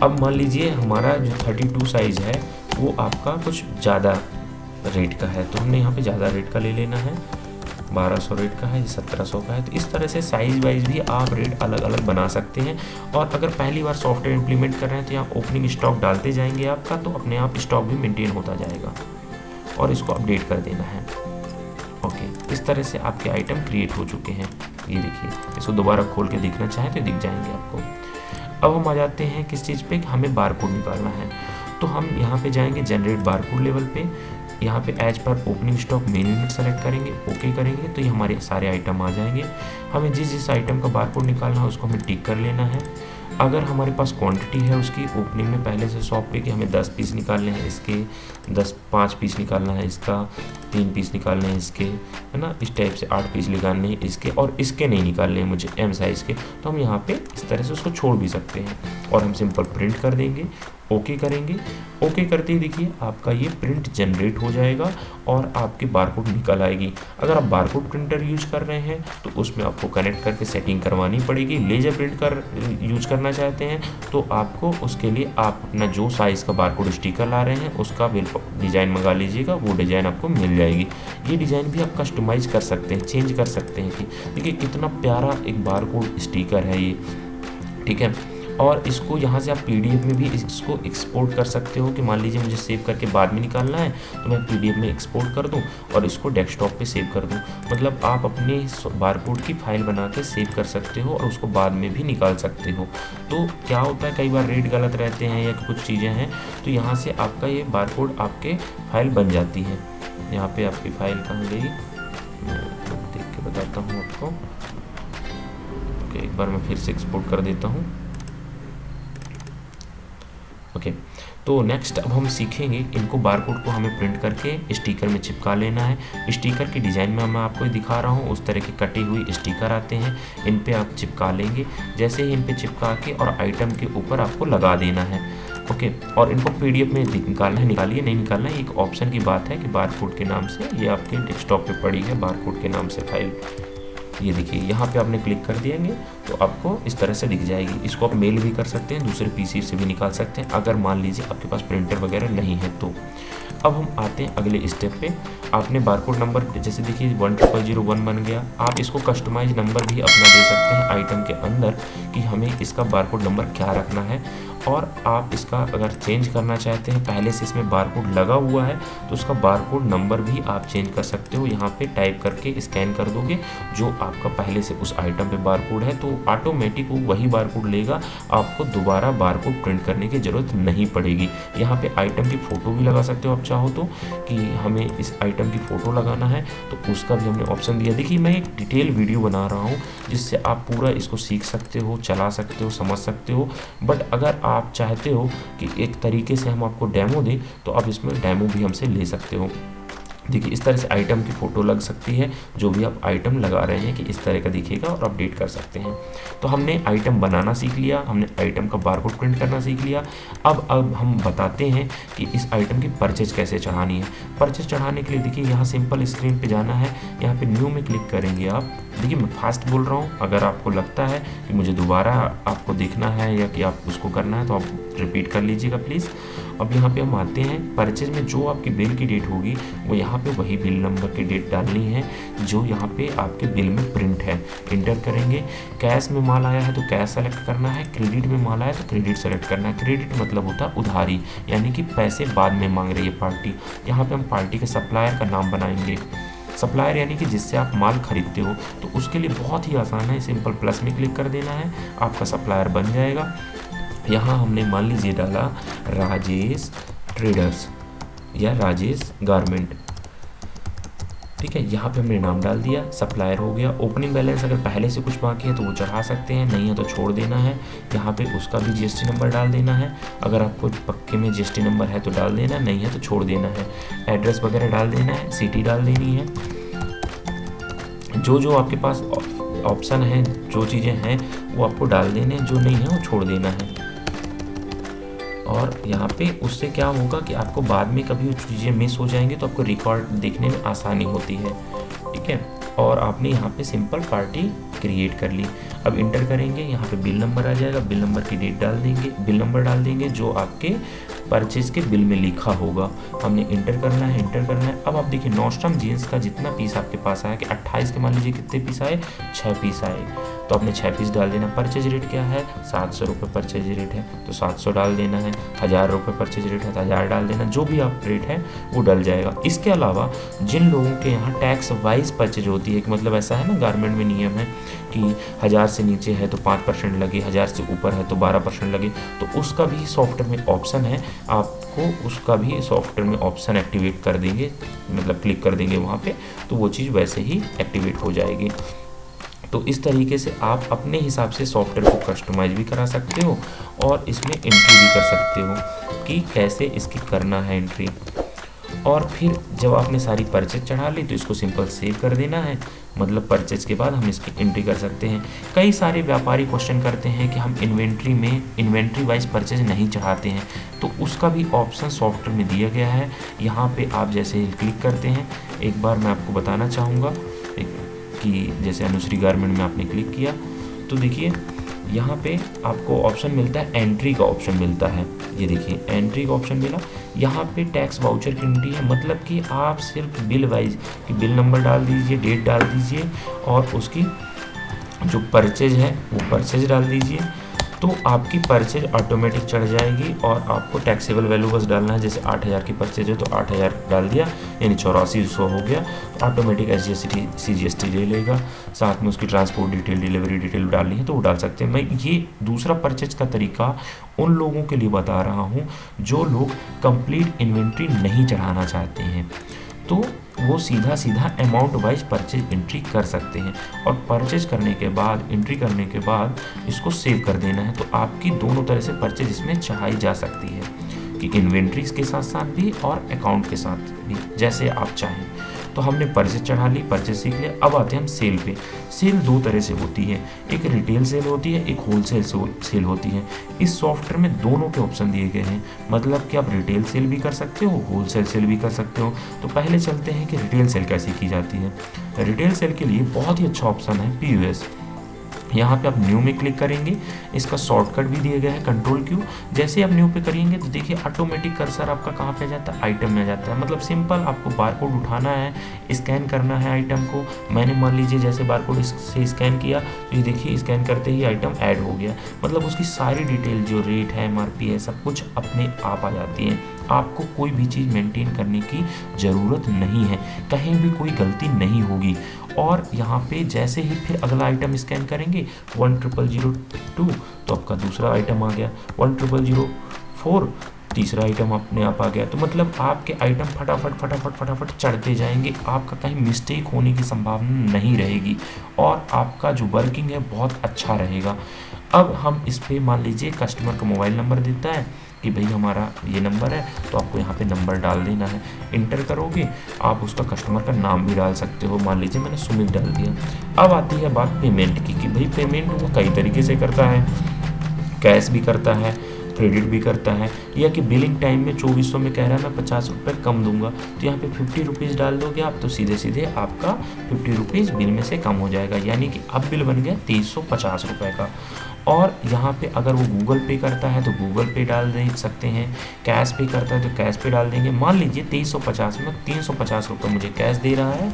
अब मान लीजिए हमारा जो 32 साइज़ है वो आपका कुछ ज़्यादा रेट का है, तो हमने यहाँ पे ज़्यादा रेट का ले लेना है। 1200 रेट का है, ये 1700 का है। तो इस तरह से साइज वाइज भी आप रेट अलग अलग बना सकते हैं। और अगर पहली बार सॉफ्टवेयर इंप्लीमेंट कर रहे हैं तो यहाँ ओपनिंग स्टॉक डालते जाएंगे आपका, तो अपने आप स्टॉक भी मेंटेन होता जाएगा और इसको अपडेट कर देना है। ओके, इस तरह से आपके आइटम क्रिएट हो चुके हैं। ये देखिए, इसको दोबारा खोल के देखना चाहें तो दिख जाएंगे आपको। अब हम आ जाते हैं किस चीज़ पे, हमें बारकोड निकालना है। तो हम यहाँ पे जाएंगे जनरेट बारकोड लेवल पे, यहाँ पे as per opening stock main unit select करेंगे, ओके करेंगे तो ये हमारे सारे आइटम आ जाएंगे। हमें जिस आइटम का बारकोड निकालना है उसको हमें टिक कर लेना है। अगर हमारे पास क्वांटिटी है उसकी ओपनिंग में पहले से शॉप पे कि हमें 10 पीस निकालने हैं इसके, 5 पीस निकालना है इसका, 3 पीस निकालने हैं इसके, है ना, इस टाइप से 8 पीस निकालने हैं इसके, और इसके नहीं निकालने हैं मुझे एम साइज़ के, तो हम यहाँ पे इस तरह से उसको छोड़ भी सकते हैं। और हम सिंपल प्रिंट कर देंगे, ओके करेंगे। ओके करते ही देखिए आपका ये प्रिंट जनरेट हो जाएगा और आपकी बारकोड निकल आएगी। अगर आप बारकोड प्रिंटर यूज कर रहे हैं तो उसमें आपको कनेक्ट करके सेटिंग करवानी पड़ेगी। लेजर प्रिंट कर यूज करना चाहते हैं तो आपको उसके लिए आप अपना जो साइज़ का बारकोड स्टिकर ला रहे हैं उसका डिज़ाइन मंगा लीजिएगा, वो डिज़ाइन आपको मिल जाएगी। ये डिज़ाइन भी आप कस्टमाइज कर सकते हैं, चेंज कर सकते हैं। कि देखिए कितना प्यारा एक बारकोड स्टिकर है ये, ठीक है। और इसको यहाँ से आप पीडीएफ में भी इसको एक्सपोर्ट कर सकते हो कि मान लीजिए मुझे सेव करके बाद में निकालना है तो मैं पीडीएफ में एक्सपोर्ट कर दूँ और इसको डेस्कटॉप पे सेव कर दूँ। मतलब आप अपने बारकोड की फाइल बना के सेव कर सकते हो और उसको बाद में भी निकाल सकते हो। तो क्या होता है, कई बार रेट गलत रहते हैं या कुछ चीज़ें हैं, तो यहाँ से आपका ये बारकोड आपके फाइल बन जाती है। यहाँ पर आपकी फ़ाइल कहाँ गई, मैं देख के बताता हूँ आपको। ओके, एक बार मैं फिर से एक्सपोर्ट कर देता हूँ। ओके, तो नेक्स्ट अब हम सीखेंगे इनको बारकोड को हमें प्रिंट करके स्टिकर में चिपका लेना है। स्टिकर की डिज़ाइन में मैं आपको दिखा रहा हूँ, उस तरह के कटे हुए स्टिकर आते हैं, इन पे आप चिपका लेंगे। जैसे ही इन पे चिपका के और आइटम के ऊपर आपको लगा देना है। ओके, और इनको पीडीएफ में निकालना है, निकालिए, नहीं निकालना है, एक ऑप्शन की बात है कि बारकोड के नाम से ये आपके डेस्कटॉप पे पड़ी है, बारकोड के नाम से फाइल। ये देखिए यहाँ पे आपने क्लिक कर दिएंगे तो आपको इस तरह से दिख जाएगी। इसको आप मेल भी कर सकते हैं, दूसरे पीसी से भी निकाल सकते हैं अगर मान लीजिए आपके पास प्रिंटर वगैरह नहीं है तो। अब हम आते हैं अगले स्टेप पे। आपने बारकोड नंबर जैसे देखिए 10001 बन गया। आप इसको कस्टमाइज नंबर भी अपना दे सकते हैं आइटम के अंदर कि हमें इसका बारकोड नंबर क्या रखना है। और आप इसका अगर चेंज करना चाहते हैं, पहले से इसमें बारकोड लगा हुआ है तो उसका बारकोड नंबर भी आप चेंज कर सकते हो। यहाँ पे टाइप करके स्कैन कर दोगे जो आपका पहले से उस आइटम पे बारकोड है तो ऑटोमेटिक वो वही बारकोड लेगा, आपको दोबारा बारकोड प्रिंट करने की ज़रूरत नहीं पड़ेगी। यहाँ पे आइटम की फ़ोटो भी लगा सकते हो आप चाहो तो, कि हमें इस आइटम की फ़ोटो लगाना है तो उसका भी हमने ऑप्शन दिया। देखिए मैं एक डिटेल वीडियो बना रहा हूँ जिससे आप पूरा इसको सीख सकते हो, चला सकते हो, समझ सकते हो। बट अगर आप चाहते हो कि एक तरीके से हम आपको डेमो दें तो आप इसमें डेमो भी हमसे ले सकते हो। देखिए इस तरह से आइटम की फ़ोटो लग सकती है, जो भी आप आइटम लगा रहे हैं कि इस तरह का दिखेगा और अपडेट कर सकते हैं। तो हमने आइटम बनाना सीख लिया, हमने आइटम का बारकोड प्रिंट करना सीख लिया। अब हम बताते हैं कि इस आइटम की परचेज कैसे चढ़ानी है। परचेज चढ़ाने के लिए देखिए यहाँ सिंपल स्क्रीन पे जाना है, यहाँ पे न्यू में क्लिक करेंगे आप। देखिए मैं फास्ट बोल रहा हूँ, अगर आपको लगता है कि मुझे दोबारा आपको देखना है या कि आप उसको करना है तो आप रिपीट कर लीजिएगा प्लीज़। अब यहाँ पे हम आते हैं, परचेज में जो आपकी बिल की डेट होगी वो यहाँ पे वही बिल नंबर की डेट डालनी है जो यहाँ पे आपके बिल में प्रिंट है, इंटर करेंगे। कैश में माल आया है तो कैश सेलेक्ट करना है, क्रेडिट में माल आया तो क्रेडिट सेलेक्ट करना है। क्रेडिट मतलब होता है उधारी, यानी कि पैसे बाद में मांग रही है पार्टी। यहाँ पे हम पार्टी के सप्लायर का नाम बनाएंगे। सप्लायर यानी कि जिससे आप माल खरीदते हो, तो उसके लिए बहुत ही आसान है, सिंपल प्लस में क्लिक कर देना है, आपका सप्लायर बन जाएगा। यहाँ हमने मान लीजिए डाला राजेश ट्रेडर्स या राजेश गारमेंट, ठीक है। यहाँ पे हमने नाम डाल दिया, सप्लायर हो गया। ओपनिंग बैलेंस अगर पहले से कुछ बाकी है तो वो चढ़ा सकते हैं, नहीं है तो छोड़ देना है। यहाँ पे उसका भी जीएसटी नंबर डाल देना है, अगर आपको पक्के में जीएसटी नंबर है तो डाल देना, नहीं है तो छोड़ देना है। एड्रेस वगैरह डाल देना है, सिटी डाल देनी है। जो आपके पास ऑप्शन है, जो चीज़ें हैं वो आपको डाल देने, जो नहीं है वो छोड़ देना है। और यहाँ पे उससे क्या होगा कि आपको बाद में कभी वो चीज़ें मिस हो जाएंगी तो आपको रिकॉर्ड देखने में आसानी होती है, ठीक है। और आपने यहाँ पे सिंपल पार्टी क्रिएट कर ली। अब इंटर करेंगे, यहाँ पे बिल नंबर आ जाएगा, बिल नंबर की डेट डाल देंगे, बिल नंबर डाल देंगे जो आपके परचेज के बिल में लिखा होगा। हमने इंटर करना है, इंटर करना है। अब आप देखिए नॉस्ट्रम जीन्स का जितना पीस आपके पास आया कि 28 के मान लीजिए कितने पीस आए, 6 पीस आए, तो आपने 6 पीस डाल देना। परचेज रेट क्या है, 700 रुपये परचेज रेट है तो 700 डाल देना है। 1000 रुपये परचेज रेट है तो 1000 डाल देना, जो भी आप रेट है वो डल जाएगा। इसके अलावा जिन लोगों के यहाँ टैक्स वाइज परचेज होती है, कि मतलब ऐसा है ना गारमेंट में नियम है कि 1000 से नीचे है तो 5% लगे, 1000 से ऊपर है तो 12% लगे, तो उसका भी सॉफ्टवेयर में ऑप्शन है, आपको उसका भी सॉफ्टवेयर में ऑप्शन एक्टिवेट कर देंगे, मतलब क्लिक कर देंगे वहाँ पे, तो वो चीज़ वैसे ही एक्टिवेट हो जाएगी। तो इस तरीके से आप अपने हिसाब से सॉफ्टवेयर को कस्टमाइज भी करा सकते हो और इसमें एंट्री भी कर सकते हो कि कैसे इसकी करना है एंट्री। और फिर जब आपने सारी परचेज चढ़ा ली तो इसको सिंपल सेव कर देना है, मतलब परचेज के बाद हम इसकी एंट्री कर सकते हैं। कई सारे व्यापारी क्वेश्चन करते हैं कि हम इन्वेंट्री वाइज परचेज नहीं चढ़ाते हैं, तो उसका भी ऑप्शन सॉफ्टवेयर में दिया गया है। यहाँ पे आप जैसे ही क्लिक करते हैं, एक बार मैं आपको बताना चाहूँगा कि जैसे अनुश्री गारमेंट में आपने क्लिक किया तो देखिए यहाँ पे आपको ऑप्शन मिलता है, एंट्री का ऑप्शन मिलता है। ये देखिए एंट्री का ऑप्शन मिला, यहाँ पे टैक्स वाउचर की एंट्री है, मतलब कि आप सिर्फ बिल वाइज कि बिल नंबर डाल दीजिए, डेट डाल दीजिए और उसकी जो परचेज है वो परचेज डाल दीजिए, तो आपकी परचेज ऑटोमेटिक चढ़ जाएगी और आपको टैक्सेबल वैल्यू बस डालना है। जैसे 8000 की परचेज है तो 8000 डाल दिया, यानी 8400 हो गया, ऑटोमेटिक SGST CGST ले लेगा, साथ में उसकी ट्रांसपोर्ट डिटेल, डिलीवरी डिटेल डालनी है तो वो डाल सकते हैं। मैं ये दूसरा परचेज का तरीका उन लोगों के लिए बता रहा हूँ जो लोग कंप्लीट इन्वेंट्री नहीं चढ़ाना चाहते हैं, तो वो सीधा सीधा अमाउंट वाइज परचेज एंट्री कर सकते हैं और परचेज करने के बाद, एंट्री करने के बाद इसको सेव कर देना है, तो आपकी दोनों तरह से परचेज इसमें चढ़ाई जा सकती है कि इन्वेंट्रीज के साथ साथ भी और अकाउंट के साथ भी, जैसे आप चाहें। तो हमने परचेज चढ़ा ली, परचेज सीख लिया। अब आते हैं हम सेल पे। सेल दो तरह से होती है, एक रिटेल सेल होती है, एक होलसेल सेल होती है। इस सॉफ्टवेयर में दोनों के ऑप्शन दिए गए हैं, मतलब कि आप रिटेल सेल भी कर सकते हो, होलसेल सेल भी कर सकते हो। तो पहले चलते हैं कि रिटेल सेल कैसे की जाती है। रिटेल सेल के लिए बहुत ही अच्छा ऑप्शन है POS। यहाँ पे आप न्यू में क्लिक करेंगे, इसका शॉर्टकट भी दिया गया है Ctrl+Q। जैसे आप न्यू पे करेंगे तो देखिए ऑटोमेटिक कर्सर आपका कहाँ पे आ जाता है, आइटम में आ जाता है। मतलब सिंपल आपको बारकोड उठाना है, स्कैन करना है आइटम को। मैंने मान लीजिए जैसे बारकोड से स्कैन किया तो ये देखिए स्कैन करते ही आइटम ऐड हो गया, मतलब उसकी सारी डिटेल जो रेट है, MRP है, सब कुछ अपने आप आ जाती है। आपको कोई भी चीज़ मेंटेन करने की ज़रूरत नहीं है, कहीं भी कोई गलती नहीं होगी। और यहाँ पे जैसे ही फिर अगला आइटम स्कैन करेंगे 10002 तो आपका दूसरा आइटम आ गया, 10004 तीसरा आइटम अपने आप आ गया। तो मतलब आपके आइटम फटाफट चढ़ते जाएंगे, आपका कहीं मिस्टेक होने की संभावना नहीं रहेगी और आपका जो वर्किंग है बहुत अच्छा रहेगा। अब हम इस पर मान लीजिए कस्टमर का मोबाइल नंबर देता है कि भाई हमारा ये नंबर है, तो आपको यहाँ पे नंबर डाल देना है। इंटर करोगे आप उसका कस्टमर का नाम भी डाल सकते हो, मान लीजिए मैंने सुमित डाल दिया। अब आती है बात पेमेंट की कि भाई पेमेंट वो कई तरीके से करता है, कैश भी करता है, क्रेडिट भी करता है, या कि बिलिंग टाइम में 2400 में कह रहा है मैं 50 रुपये कम दूंगा, तो यहाँ पे 50 रुपीज़ डाल दोगे आप तो सीधे सीधे आपका 50 रुपीज़ बिल में से कम हो जाएगा, यानी कि अब बिल बन गया 2350 रुपये का। और यहाँ पे अगर वो गूगल पे करता है तो गूगल पे डाल दे सकते हैं, कैश पे करता है तो कैश पे डाल देंगे। मान लीजिए 2350 में 350 रुपये मुझे कैश दे रहा है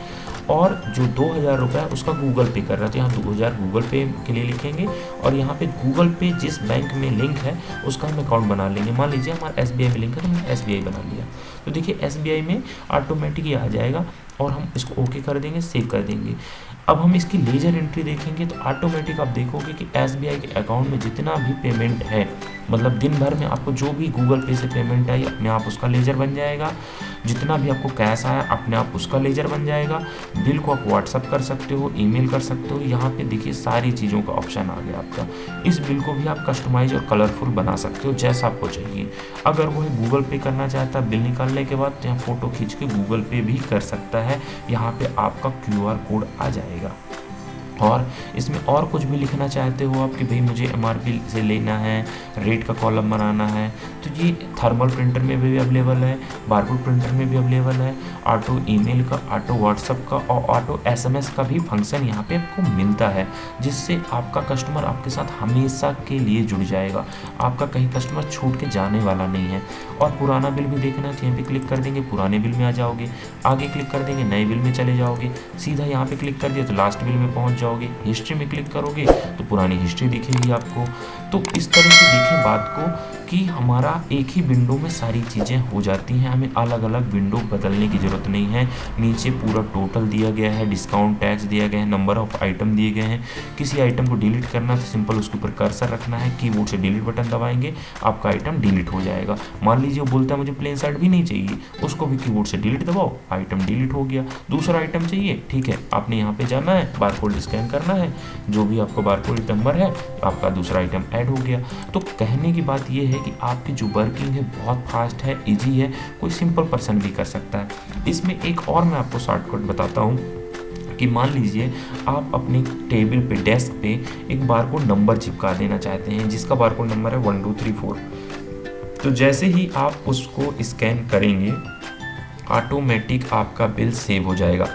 और जो 2000 रुपये है उसका गूगल पे कर रहा है, तो यहाँ 2000 गूगल पे के लिए लिखेंगे और यहाँ पे गूगल पे जिस बैंक में लिंक है उसका हम अकाउंट बना लेंगे। मान लीजिए हमारा SBI में लिंक है तो मैंने SBI बना लिया, तो देखिए SBI में ऑटोमेटिक ही आ जाएगा और हम इसको ओके कर देंगे, सेव कर देंगे। अब हम इसकी लेजर एंट्री देखेंगे तो ऑटोमेटिक आप देखोगे कि SBI के अकाउंट में जितना भी पेमेंट है, मतलब दिन भर में आपको जो भी गूगल पे से पेमेंट आई अपने आप उसका लेजर बन जाएगा, जितना भी आपको कैश आया अपने आप उसका लेजर बन जाएगा। बिल को आप व्हाट्सअप कर सकते हो, ईमेल कर सकते हो, यहाँ पे देखिए सारी चीज़ों का ऑप्शन आ गया आपका। इस बिल को भी आप कस्टमाइज और कलरफुल बना सकते हो जैसा आपको चाहिए। अगर वो गूगल पे करना चाहता है बिल निकालने के बाद तो यहाँ फ़ोटो खींच के गूगल पे भी कर सकता है, यहाँ पे आपका QR कोड आ जाएगा। और इसमें और कुछ भी लिखना चाहते हो आप कि भाई मुझे एमआरपी से लेना है, रेट का कॉलम बनाना है, तो ये थर्मल प्रिंटर में भी अवेलेबल है, बारकोड प्रिंटर में भी अवेलेबल है। ऑटो ईमेल का, ऑटो व्हाट्सएप का और ऑटो एसएमएस का भी फंक्शन यहाँ पे आपको मिलता है, जिससे आपका कस्टमर आपके साथ हमेशा के लिए जुड़ जाएगा, आपका कहीं कस्टमर छूट के जाने वाला नहीं है। और पुराना बिल भी देखना है तो यहाँ पे क्लिक कर देंगे, पुराने बिल में आ जाओगे, आगे क्लिक कर देंगे, नए बिल में चले जाओगे, सीधा यहाँ पे क्लिक कर दिया तो लास्ट बिल में पहुँच जाओगे, हिस्ट्री में क्लिक करोगे तो पुरानी हिस्ट्री दिखेगी आपको। तो इस तरह से देखें बात को कि हमारा एक ही विंडो में सारी चीज़ें हो जाती हैं, हमें अलग अलग विंडो बदलने की ज़रूरत नहीं है। नीचे पूरा टोटल दिया गया है, डिस्काउंट टैक्स दिया गया है, नंबर ऑफ आइटम दिए गए हैं। किसी आइटम को डिलीट करना तो सिंपल उसके ऊपर कर्सर रखना है, कीबोर्ड से डिलीट बटन दबाएंगे, आपका आइटम डिलीट हो जाएगा। मान लीजिए वो बोलता है मुझे प्लेन शर्ट भी नहीं चाहिए, उसको भी कीबोर्ड से डिलीट दबाओ, आइटम डिलीट हो गया। दूसरा आइटम चाहिए, ठीक है, आपने यहाँ पे जाना है, बारकोड स्कैन करना है, जो भी आपका बारकोड नंबर है, आपका दूसरा आइटम ऐड हो गया। तो कहने की बात यह है कि आपकी जो वर्किंग है बहुत फास्ट है, इजी है, कोई सिंपल पर्सन भी कर सकता है। इसमें एक और मैं आपको शॉर्टकट बताता हूँ कि मान लीजिए आप अपने टेबल पे, डेस्क पे एक बारकोड नंबर चिपका देना चाहते हैं, जिसका बारकोड नंबर है 1234। तो जैसे ही आप उसको स्कैन करेंगे ऑटोमेटिक आपका बिल सेव हो जाएगा।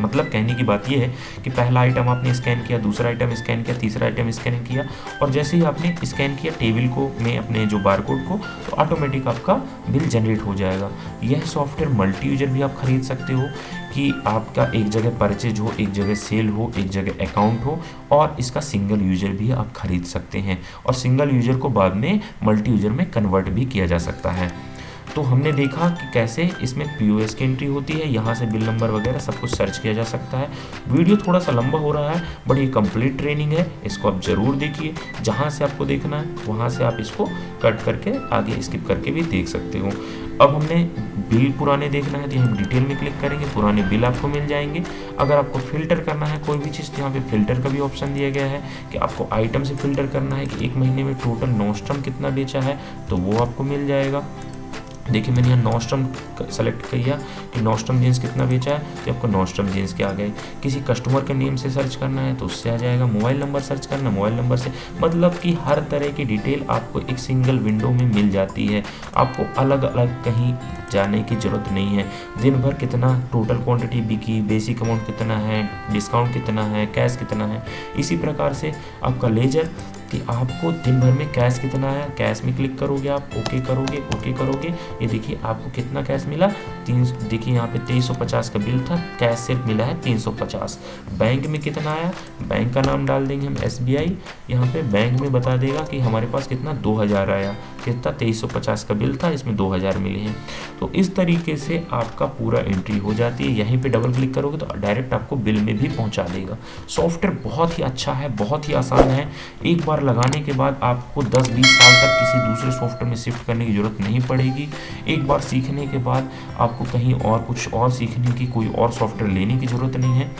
मतलब कहने की बात यह है कि पहला आइटम आपने स्कैन किया, दूसरा आइटम स्कैन किया, तीसरा आइटम स्कैन किया, और जैसे ही आपने स्कैन किया टेबल को में अपने जो बारकोड को, तो ऑटोमेटिक आपका बिल जनरेट हो जाएगा। यह सॉफ्टवेयर मल्टी यूजर भी आप खरीद सकते हो कि आपका एक जगह परचेज हो, एक जगह सेल हो, एक जगह अकाउंट हो, और इसका सिंगल यूजर भी आप खरीद सकते हैं, और सिंगल यूजर को बाद में मल्टी यूजर में कन्वर्ट भी किया जा सकता है। तो हमने देखा कि कैसे इसमें पीओएस की एंट्री होती है, यहाँ से बिल नंबर वगैरह सब कुछ सर्च किया जा सकता है। वीडियो थोड़ा सा लंबा हो रहा है, बट ये कंप्लीट ट्रेनिंग है, इसको आप ज़रूर देखिए। जहाँ से आपको देखना है वहाँ से आप इसको कट करके आगे स्किप करके भी देख सकते हो। अब हमने बिल पुराने देखना है तो हम डिटेल में क्लिक करेंगे, पुराने बिल आपको मिल जाएंगे। अगर आपको फ़िल्टर करना है कोई भी चीज़ तो यहाँ पे फ़िल्टर का भी ऑप्शन दिया गया है कि आपको आइटम से फ़िल्टर करना है कि एक महीने में टोटल नॉस्ट्रम कितना बेचा है, तो वो आपको मिल जाएगा। देखिए मैंने यहाँ नॉस्ट्रम सेलेक्ट किया कि नॉस्ट्रम जीन्स कितना बेचा है, तो आपको नॉस्ट्रम जीन्स के आ गए। किसी कस्टमर के नेम से सर्च करना है तो उससे आ जाएगा, मोबाइल नंबर सर्च करना, मोबाइल नंबर से, मतलब कि हर तरह की डिटेल आपको एक सिंगल विंडो में मिल जाती है। आपको अलग अलग कहीं जाने की ज़रूरत नहीं है। दिन भर कितना टोटल क्वांटिटी बिकी, बेसिक अमाउंट कितना है, डिस्काउंट कितना है, कैश कितना है। इसी प्रकार से आपका लेजर कि आपको दिन भर में कैश कितना है, कैश में क्लिक करोगे आप, ओके करोगे, ओके करोगे, ये देखिए आपको कितना कैश मिला, देखिए यहाँ पे 2350 का बिल था, कैश सिर्फ मिला है 350। बैंक में कितना आया, बैंक का नाम डाल देंगे हम SBI, यहाँ पे बैंक में बता देगा कि हमारे पास कितना 2000 आया, कितना 2350 का बिल था, इसमें 2000 मिले हैं। तो इस तरीके से आपका पूरा एंट्री हो जाती है। यहीं पे डबल क्लिक करोगे तो डायरेक्ट आपको बिल में भी पहुंचा देगा। सॉफ्टवेयर बहुत ही अच्छा है, बहुत ही आसान है। एक बार लगाने के बाद आपको 10-20 साल तक किसी दूसरे सॉफ्टवेयर में शिफ्ट करने की ज़रूरत नहीं पड़ेगी। एक बार सीखने के बाद आपको कहीं और कुछ और सीखने की, कोई और सॉफ्टवेयर लेने की ज़रूरत नहीं है।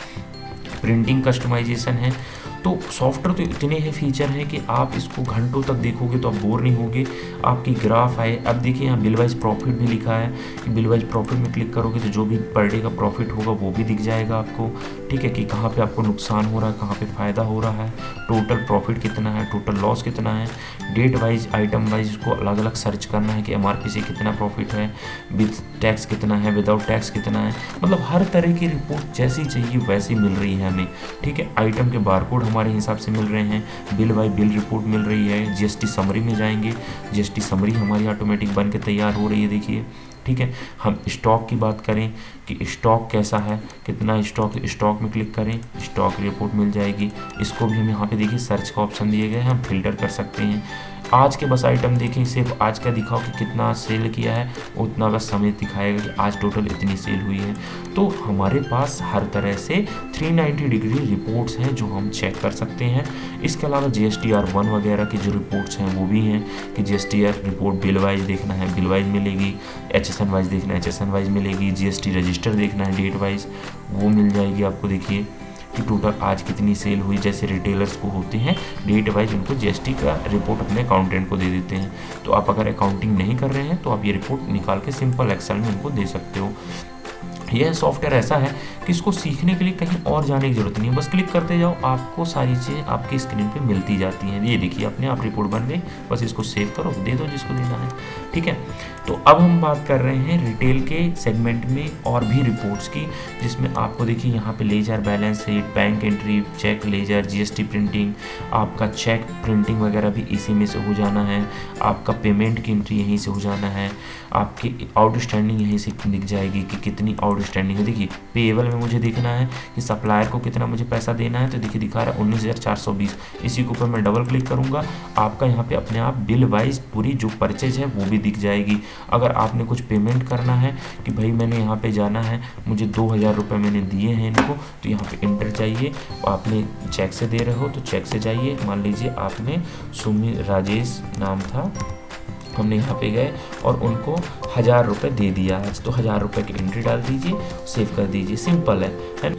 प्रिंटिंग कस्टमाइजेशन है, तो सॉफ्टवेयर तो इतने ही फीचर हैं कि आप इसको घंटों तक देखोगे तो आप बोर नहीं होगे। आपकी ग्राफ है, अब देखिए यहाँ बिल वाइज प्रॉफिट भी लिखा है कि बिल वाइज प्रॉफिट में क्लिक करोगे तो जो भी पर डे का प्रॉफिट होगा वो भी दिख जाएगा आपको, ठीक है, कि कहाँ पे आपको नुकसान हो रहा है, कहाँ पे फ़ायदा हो रहा है, टोटल प्रॉफिट कितना है, टोटल लॉस कितना है। डेट वाइज, आइटम वाइज इसको अलग अलग सर्च करना है कि MRP से कितना प्रॉफिट है, विद टैक्स कितना है, विदाउट टैक्स कितना है, मतलब हर तरह की रिपोर्ट जैसी चाहिए वैसी मिल रही है हमें, ठीक है। आइटम के बारकोड हमारे हिसाब से मिल रहे हैं, बिल बाय बिल रिपोर्ट मिल रही है। GST समरी में जाएंगे, GST समरी हमारी ऑटोमेटिक बन के तैयार हो रही है, देखिए, ठीक है। हम स्टॉक की बात करें कि स्टॉक कैसा है, कितना स्टॉक, स्टॉक में क्लिक करें, स्टॉक रिपोर्ट मिल जाएगी। इसको भी हम यहाँ पे देखिए सर्च का ऑप्शन दिए गए हैं, हम फिल्टर कर सकते हैं। आज के बस आइटम देखें, सिर्फ आज का दिखाओ कि कितना सेल किया है, उतना बस समय दिखाएगा कि आज टोटल इतनी सेल हुई है। तो हमारे पास हर तरह से 390 डिग्री रिपोर्ट्स हैं जो हम चेक कर सकते हैं। इसके अलावा GSTR1 वगैरह की जो रिपोर्ट्स हैं वो भी हैं कि GSTR रिपोर्ट बिल वाइज देखना है, बिल वाइज मिलेगी, HSN वाइज देखना है, HSN वाइज मिलेगी, GST रजिस्टर देखना है डेट वाइज, वो मिल जाएगी आपको। देखिए कि टोटल आज कितनी सेल हुई, जैसे रिटेलर्स को होते हैं डेट वाइज उनको GST का रिपोर्ट अपने अकाउंटेंट को दे देते हैं। तो आप अगर अकाउंटिंग नहीं कर रहे हैं तो आप ये रिपोर्ट निकाल के सिंपल एक्सेल में उनको दे सकते हो। यह सॉफ्टवेयर ऐसा है कि इसको सीखने के लिए कहीं और जाने की ज़रूरत नहीं है, बस क्लिक करते जाओ, आपको सारी चीज़ें आपकी स्क्रीन पे मिलती जाती हैं। ये देखिए अपने आप रिपोर्ट बन गई, बस इसको सेव करो, दे दो जिसको देना है, ठीक है। तो अब हम बात कर रहे हैं रिटेल के सेगमेंट में और भी रिपोर्ट्स की, जिसमें आपको देखिए यहाँ पे ledger, balance sheet, bank entry, check, ledger, GST printing, आपका चेक प्रिंटिंग वगैरह भी इसी में से हो जाना है, आपका पेमेंट की एंट्री यहीं से हो जाना है, आपकी आउटस्टैंडिंग यहीं से दिख जाएगी कि कितनी आउटस्टैंडिंग है। देखिए पेएबल में मुझे देखना है कि सप्लायर को कितना मुझे पैसा देना है, तो देखिए दिखा रहा है 19,420। इसी के ऊपर मैं डबल क्लिक करूँगा, आपका यहाँ पे अपने आप बिल वाइज पूरी जो परचेज है वो भी दिख जाएगी। अगर आपने कुछ पेमेंट करना है कि भाई मैंने यहाँ पे जाना है, मुझे 2,000 रुपये मैंने दिए हैं इनको, तो यहाँ पे इंटर चाहिए, आपने चेक से दे रहे हो तो चेक से जाइए। मान लीजिए आपने सुमित राजेश नाम था, हमने यहाँ पे गए और उनको 1,000 रुपये दे दिया आज, तो 1,000 रुपये की एंट्री डाल दीजिए, सेव कर दीजिए, सिंपल है।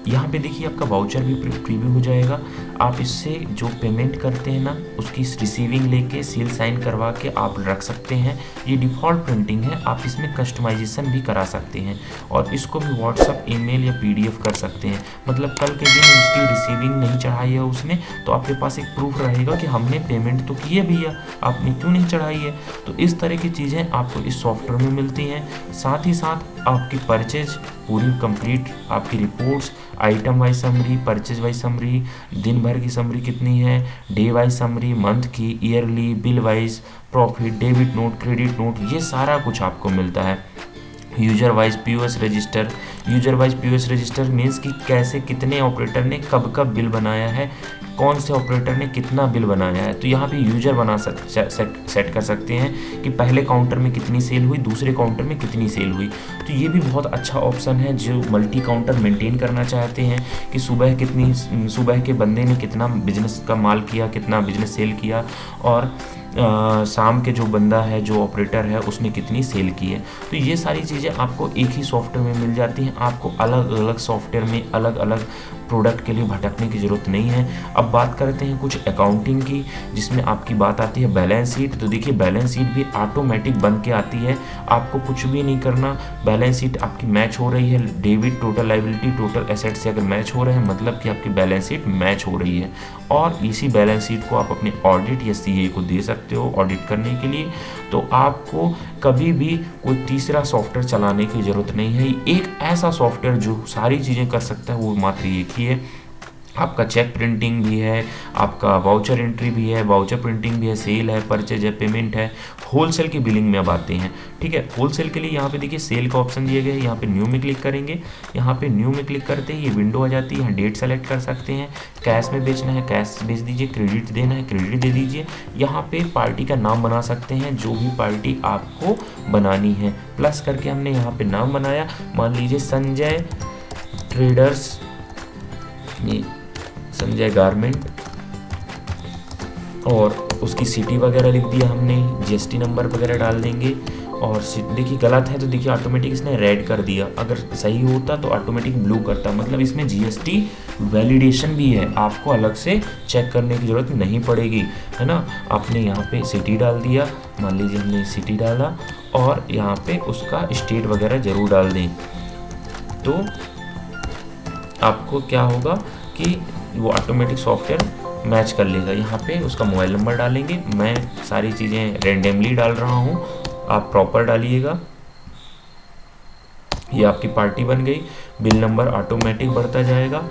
यहाँ पे देखिए आपका वाउचर भी प्रीव्यू हो जाएगा। आप इससे जो पेमेंट करते हैं ना, उसकी रिसीविंग लेके सील साइन करवा के आप रख सकते हैं। ये डिफ़ॉल्ट प्रिंटिंग है, आप इसमें कस्टमाइजेशन भी करा सकते हैं और इसको भी व्हाट्सअप, ईमेल या पीडीएफ कर सकते हैं। मतलब कल के दिन उसकी रिसीविंग नहीं चढ़ाई है उसने, तो आपके पास एक प्रूफ रहेगा कि हमने पेमेंट तो की है भैया, आपने क्यों नहीं चढ़ाई है। तो इस तरह की चीज़ें आपको इस सॉफ्टवेयर में मिलती हैं। साथ ही साथ आपकी परचेज पूरी कंप्लीट, आपकी reports, item wise summary, purchase wise summary, दिन भर की समरी कितनी है, डे वाइज समरी, मंथ की, yearly, bill wise, profit, debit note, credit note, ये सारा कुछ आपको मिलता है। User wise POS register, user wise POS register means कि कैसे कितने ऑपरेटर ने कब कब बिल बनाया है, कौन से ऑपरेटर ने कितना बिल बनाया है। तो यहाँ पे यूजर बना सेट कर सकते हैं कि पहले काउंटर में कितनी सेल हुई, दूसरे काउंटर में कितनी सेल हुई। तो ये भी बहुत अच्छा ऑप्शन है जो मल्टी काउंटर मेंटेन करना चाहते हैं कि सुबह के बंदे ने कितना बिजनेस का माल किया, कितना बिजनेस सेल किया, और शाम के जो बंदा है, जो ऑपरेटर है, उसने कितनी सेल की है। तो ये सारी चीज़ें आपको एक ही सॉफ्टवेयर में मिल जाती हैं। आपको अलग अलग सॉफ्टवेयर में अलग अलग प्रोडक्ट के लिए भटकने की ज़रूरत नहीं है। अब बात करते हैं कुछ अकाउंटिंग की, जिसमें आपकी बात आती है बैलेंस शीट। तो देखिए बैलेंस शीट भी ऑटोमेटिक बन के आती है, आपको कुछ भी नहीं करना। बैलेंस शीट आपकी मैच हो रही है, debit, total liability, total asset से अगर मैच हो रहे हैं, मतलब कि आपकी बैलेंस शीट मैच हो रही है। और इसी बैलेंस शीट को आप अपने ऑडिट या सीए को दे सकते हो ऑडिट करने के लिए। तो आपको कभी भी कोई तीसरा सॉफ्टवेयर चलाने की ज़रूरत नहीं है। एक ऐसा सॉफ्टवेयर जो सारी चीज़ें कर सकता है वो मात्र एक ही है। आपका चेक प्रिंटिंग भी है, आपका वाउचर एंट्री भी है, वाउचर प्रिंटिंग भी है, सेल है, परचेज है, पेमेंट है। होलसेल की बिलिंग में अब आते हैं, ठीक है। होलसेल के लिए यहाँ पे देखिए सेल का ऑप्शन दिए गए हैं, यहाँ पे न्यू में क्लिक करेंगे। यहाँ पे न्यू में क्लिक करते ही ये विंडो आ जाती है, यहाँ डेट सेलेक्ट कर सकते हैं। कैश में बेचना है कैश बेच दीजिए, क्रेडिट देना है क्रेडिट दे दीजिए। यहाँ पे पार्टी का नाम बना सकते हैं, जो भी पार्टी आपको बनानी है। प्लस करके हमने यहाँ पे नाम बनाया, मान लीजिए संजय ट्रेडर्स, संजय गारमेंट, और उसकी सिटी वगैरह लिख दिया हमने, जीएसटी नंबर वगैरह डाल देंगे। और देखिए गलत है तो देखिए ऑटोमेटिक इसने रेड कर दिया, अगर सही होता तो ऑटोमेटिक ब्लू करता। मतलब इसमें जीएसटी वैलिडेशन भी है, आपको अलग से चेक करने की ज़रूरत नहीं पड़ेगी, है ना। आपने यहाँ पे सिटी डाल दिया, मान लीजिए हमने सिटी डाला, और यहाँ पे उसका स्टेट वगैरह ज़रूर डाल दें, तो आपको क्या होगा कि वो ऑटोमेटिक सॉफ्टवेयर मैच कर लेगा। यहाँ पे उसका मोबाइल नंबर डालेंगे, मैं सारी चीज़ें रेंडमली डाल रहा हूँ, आप प्रॉपर डालिएगा। ये आपकी पार्टी बन गई, बिल नंबर ऑटोमेटिक बढ़ता जाएगा।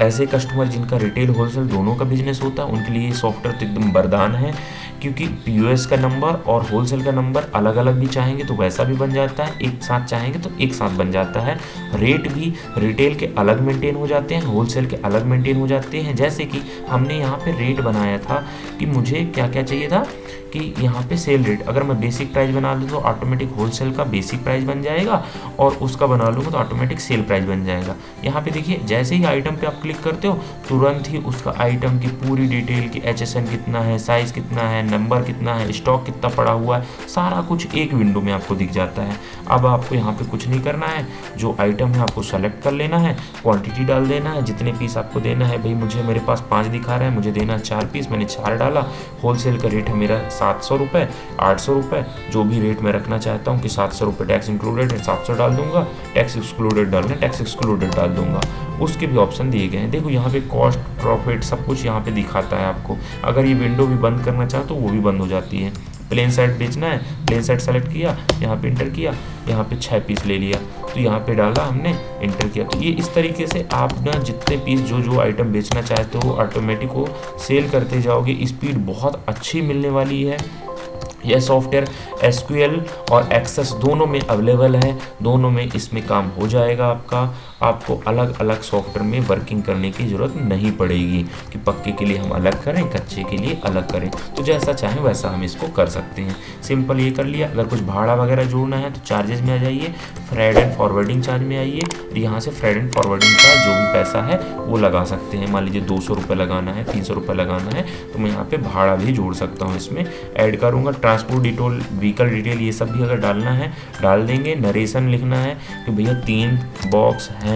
ऐसे कस्टमर जिनका रिटेल होलसेल दोनों का बिजनेस होता है, उनके लिए ये सॉफ्टवेयर तो एकदम वरदान है, क्योंकि पीओएस का नंबर और होलसेल का नंबर अलग अलग भी चाहेंगे तो वैसा भी बन जाता है, एक साथ चाहेंगे तो एक साथ बन जाता है। रेट भी रिटेल के अलग मेंटेन हो जाते हैं, होलसेल के अलग मेंटेन हो जाते हैं। जैसे कि हमने यहाँ पे रेट बनाया था कि मुझे क्या क्या चाहिए था, कि यहाँ पे सेल रेट, अगर मैं बेसिक प्राइस बना लूँ तो ऑटोमेटिक होलसेल का बेसिक प्राइस बन जाएगा, और उसका बना लूँगा तो ऑटोमेटिक सेल प्राइस बन जाएगा। यहाँ पे देखिए जैसे ही आइटम पे आप क्लिक करते हो, तुरंत ही उसका आइटम की पूरी डिटेल की HSN कितना है, साइज़ कितना है, नंबर कितना है, स्टॉक कितना पड़ा हुआ है, सारा कुछ एक विंडो में आपको दिख जाता है। अब आपको यहाँ पे कुछ नहीं करना है, जो आइटम है आपको सेलेक्ट कर लेना है, क्वांटिटी डाल देना है, जितने पीस आपको देना है। भाई मुझे, मेरे पास 5 दिखा रहा है, मुझे देना 4 पीस, मैंने 4 डाला, जाएगा। होलसेल का रेट है मेरा 700 रुपये, 800 रुपये, जो भी रेट मैं रखना चाहता हूँ कि 700 रुपये टैक्स इंक्लूडेड है, 700 डाल दूंगा, टैक्स एक्सक्लूडेड डालना, टैक्स एक्सक्लूडेड डाल दूंगा। उसके भी ऑप्शन दिए गए हैं। देखो यहाँ पे कॉस्ट, प्रॉफिट सब कुछ यहाँ पे दिखाता है आपको। अगर ये विंडो भी बंद करना चाहो तो वो भी बंद हो जाती है। प्लेन साइड बेचना है, प्लेन साइड सेलेक्ट किया, यहाँ पे इंटर किया, यहाँ पे 6 पीस ले लिया, तो यहाँ पे डाला हमने, इंटर किया। तो ये इस तरीके से आप ना जितने पीस जो आइटम बेचना चाहते हो ऑटोमेटिक हो सेल करते जाओगे। स्पीड बहुत अच्छी मिलने वाली है। यह सॉफ्टवेयर SQL और एक्सेस दोनों में अवेलेबल है, दोनों में इसमें काम हो जाएगा आपका। आपको अलग अलग सॉफ्टवेयर में वर्किंग करने की ज़रूरत नहीं पड़ेगी कि पक्के के लिए हम अलग करें, कच्चे के लिए अलग करें। तो जैसा चाहें वैसा हम इसको कर सकते हैं। सिंपल ये कर लिया। अगर कुछ भाड़ा वगैरह जोड़ना है तो चार्जेस में आ जाइए, फ्रेड एंड फॉरवर्डिंग चार्ज में आइए, और यहाँ से फ्रेड एंड फॉरवर्डिंग का जो भी पैसा है वो लगा सकते हैं। मान लीजिए 200 रुपये लगाना है, 300 रुपये लगाना है, तो मैं यहाँ पे भाड़ा भी जोड़ सकता हूँ, इसमें ऐड करूँगा। ट्रांसपोर्ट डिटेल, व्हीकल डिटेल, ये सब भी अगर डालना है डाल देंगे। नरेशन लिखना है कि भैया 3 बॉक्स हैं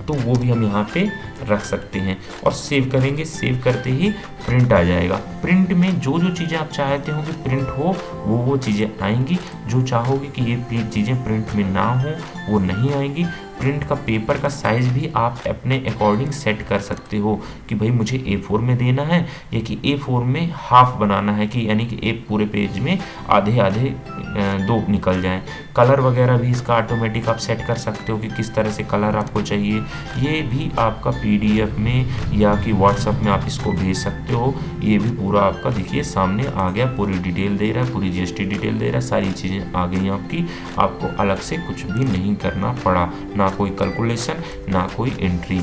तो वो भी हम यहाँ पे रख सकते हैं और सेव करेंगे। सेव करते ही प्रिंट आ जाएगा। प्रिंट में जो चीज़ें आप चाहते हो कि प्रिंट हो वो चीज़ें आएंगी। जो चाहोगे कि ये चीज़ें प्रिंट में ना हो वो नहीं आएंगी। प्रिंट का पेपर का साइज़ भी आप अपने अकॉर्डिंग सेट कर सकते हो कि भाई मुझे A4 में देना है या कि A4 में हाफ बनाना है, कि यानी कि एक पूरे पेज में आधे आधे 2 निकल जाएं। कलर वगैरह भी इसका ऑटोमेटिक आप सेट कर सकते हो कि किस तरह से कलर आपको चाहिए। ये भी आपका PDF में या कि WhatsApp में आप इसको भेज सकते हो। ये भी पूरा आपका देखिए सामने आ गया, पूरी डिटेल दे रहा है, पूरी GST डिटेल दे रहा है, सारी चीज़ें आ गई आपकी। आपको अलग से कुछ भी नहीं करना पड़ा, ना कोई कैलकुलेशन, ना कोई एंट्री।